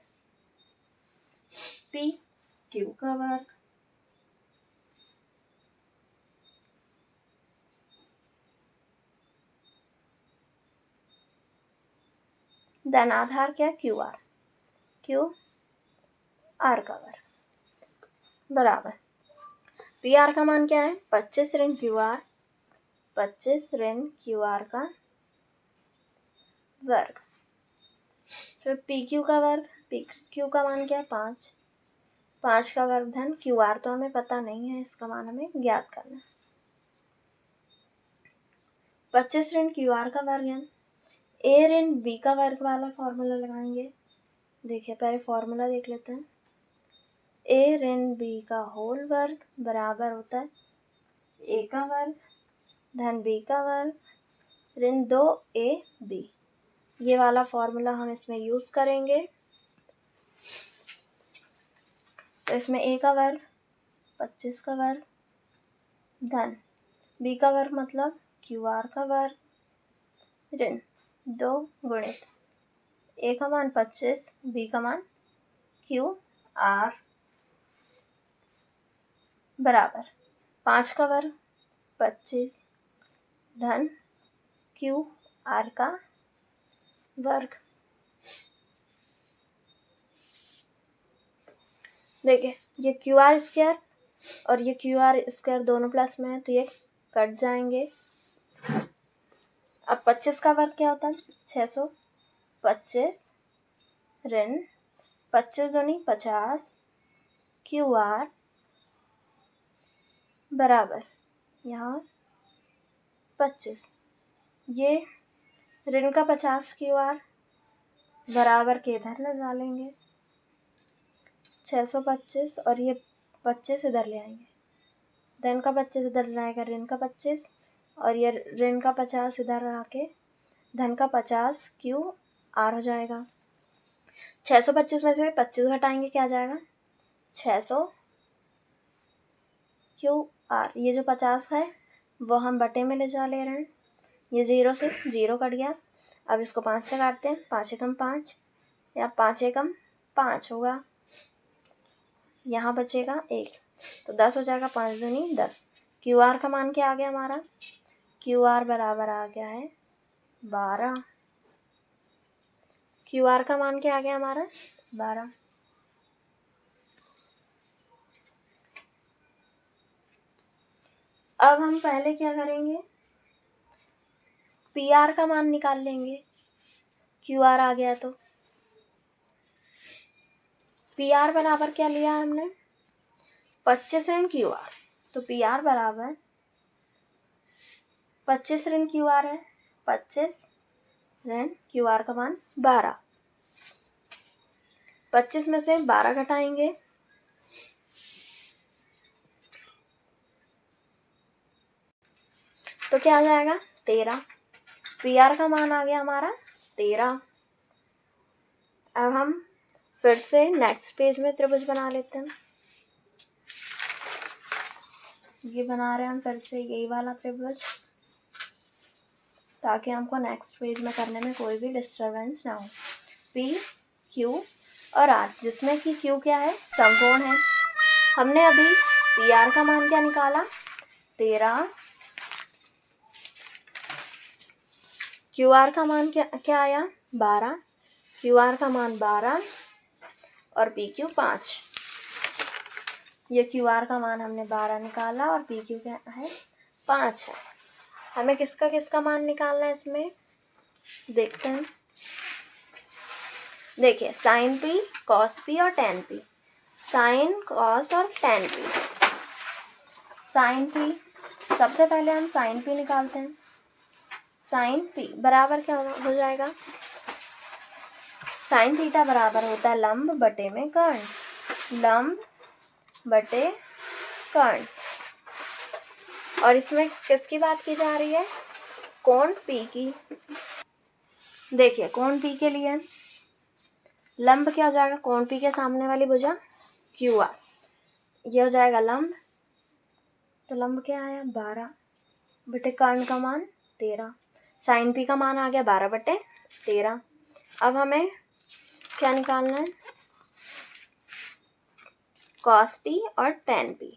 PQ का वर्ग। धन आधार क्या है, QR का वर्ग बराबर PR का मान क्या है, 25 ऋण QR, 25 ऋण QR का वर्ग। फिर PQ का वर्ग, PQ का मान क्या है, 5, 5 का वर्ग धन QR तो हमें पता नहीं है, इसका मान हमें ज्ञात करना है। 25 ऋण QR का वर्ग है ए ऋण बी का वर्ग वाला फॉर्मूला लगाएंगे। देखिए पहले फॉर्मूला देख लेते हैं। ए ऋण बी का होल वर्ग बराबर होता है ए का वर्ग धन बी का वर्ग ऋण 2ab। ये वाला फॉर्मूला हम इसमें यूज़ करेंगे। तो इसमें ए का वर्ग 25 का वर्ग धन बी का वर्ग मतलब QR का वर्ग ऋण 2 गुणित ए का मान 25 बी का मान QR बराबर 5 का वर्ग 25 धन QR का वर्ग। देखिए ये QR² और ये QR² दोनों प्लस में है तो ये कट जाएंगे। अब 25 का वर्ग क्या होता है 625 ऋण 25 दूनी 50 QR बराबर यहाँ 25। ये ऋण का 50 QR बराबर के इधर ले डालेंगे 625 और ये 25 इधर ले आएंगे। धन का 25 इधर जाएगा ऋण का 25 और ये ऋण का 50 इधर आके धन का 50 QR हो जाएगा। 625 में से 25 घटाएंगे क्या आ जाएगा 600 QR। ये जो 50 है वो हम बटे में ले जा ले रहे हैं। ये 0 से 0 कट गया। अब इसको 5 से काटते हैं 5 एकम 5 या 5 एकम 5 होगा। यहाँ बचेगा 1 तो 10 हो जाएगा 5 दूनी 10। QR का मान क्या आ गया हमारा QR बराबर आ गया है 12। QR का मान क्या आ गया हमारा 12। अब हम पहले क्या करेंगे PR का मान निकाल लेंगे। QR आ गया तो PR बराबर क्या लिया हमने 25 ऋण QR तो PR बराबर 25 ऋण QR है 25 ऋण QR का मान 12। 25 में से 12 घटाएंगे तो क्या आ जाएगा 13। PR का मान आ गया हमारा 13। अब हम फिर से नेक्स्ट पेज में त्रिभुज बना लेते हैं। ये बना रहे हैं हम फिर से यही वाला त्रिभुज ताकि हमको नेक्स्ट पेज में करने में कोई भी डिस्टरबेंस ना हो। P Q और R जिसमें कि Q क्या है समकोण है। हमने अभी PR का मान क्या निकाला 13। QR का मान क्या आया 12। QR का मान 12 और PQ 5। ये QR का मान हमने 12 निकाला और PQ क्या है 5 है। हमें किसका किसका मान निकालना है इसमें देखते हैं। देखिए साइन P cos P और tan P। साइन cos और tan P। साइन P सबसे पहले हम साइन P निकालते हैं। साइन P बराबर क्या हो जाएगा साइन थीटा बराबर होता है लंब बटे में कर्ण। लंब बटे कर्ण। और इसमें किसकी बात की जा रही है कोण P की। देखिए कोण P के लिए लंब क्या हो जाएगा कोण P के सामने वाली भुजा QR। ये हो जाएगा लंब तो लंब क्या आया 12 बटे कर्ण का मान 13। साइन P का मान आ गया 12 बटे 13। अब हमें क्या निकालना है cos P और tan P।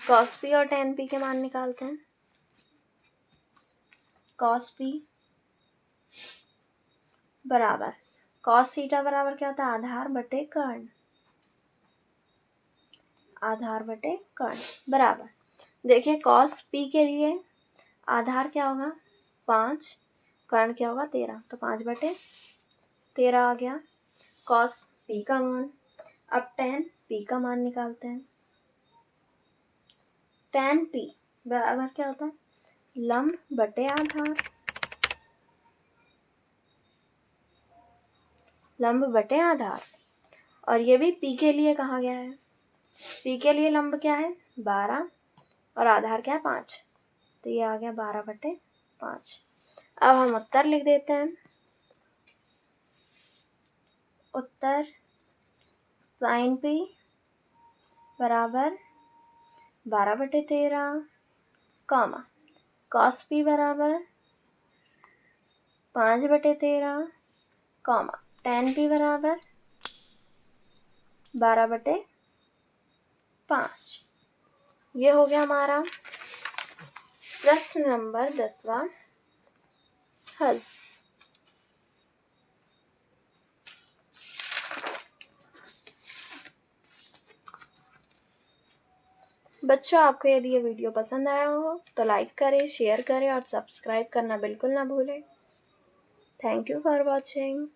cos P और tan P के मान निकालते हैं। cos P बराबर cos थीटा बराबर क्या होता है आधार बटे कर्ण। आधार बटे कर्ण बराबर देखिए cos P के लिए आधार क्या होगा 5 कर्ण क्या होगा 13 तो 5 बटे 13 आ गया cos P का मान। अब tan P का मान निकालते हैं। tan P बराबर क्या होता है लंब बटे आधार। लंब बटे आधार। और ये भी पी के लिए कहा गया है। पी के लिए लंब क्या है 12 और आधार क्या है 5, तो ये आ गया 12/5। अब हम उत्तर लिख देते हैं। उत्तर साइन पी बराबर 12/13 कॉमा कॉस पी बराबर 5/13 कॉमा टेन पी बराबर 12/5। ये हो गया हमारा प्रश्न नंबर 10वां हल। बच्चों, आपको यदि ये वीडियो पसंद आया हो तो लाइक करें, शेयर करें और सब्सक्राइब करना बिल्कुल ना भूलें। Thank you for watching.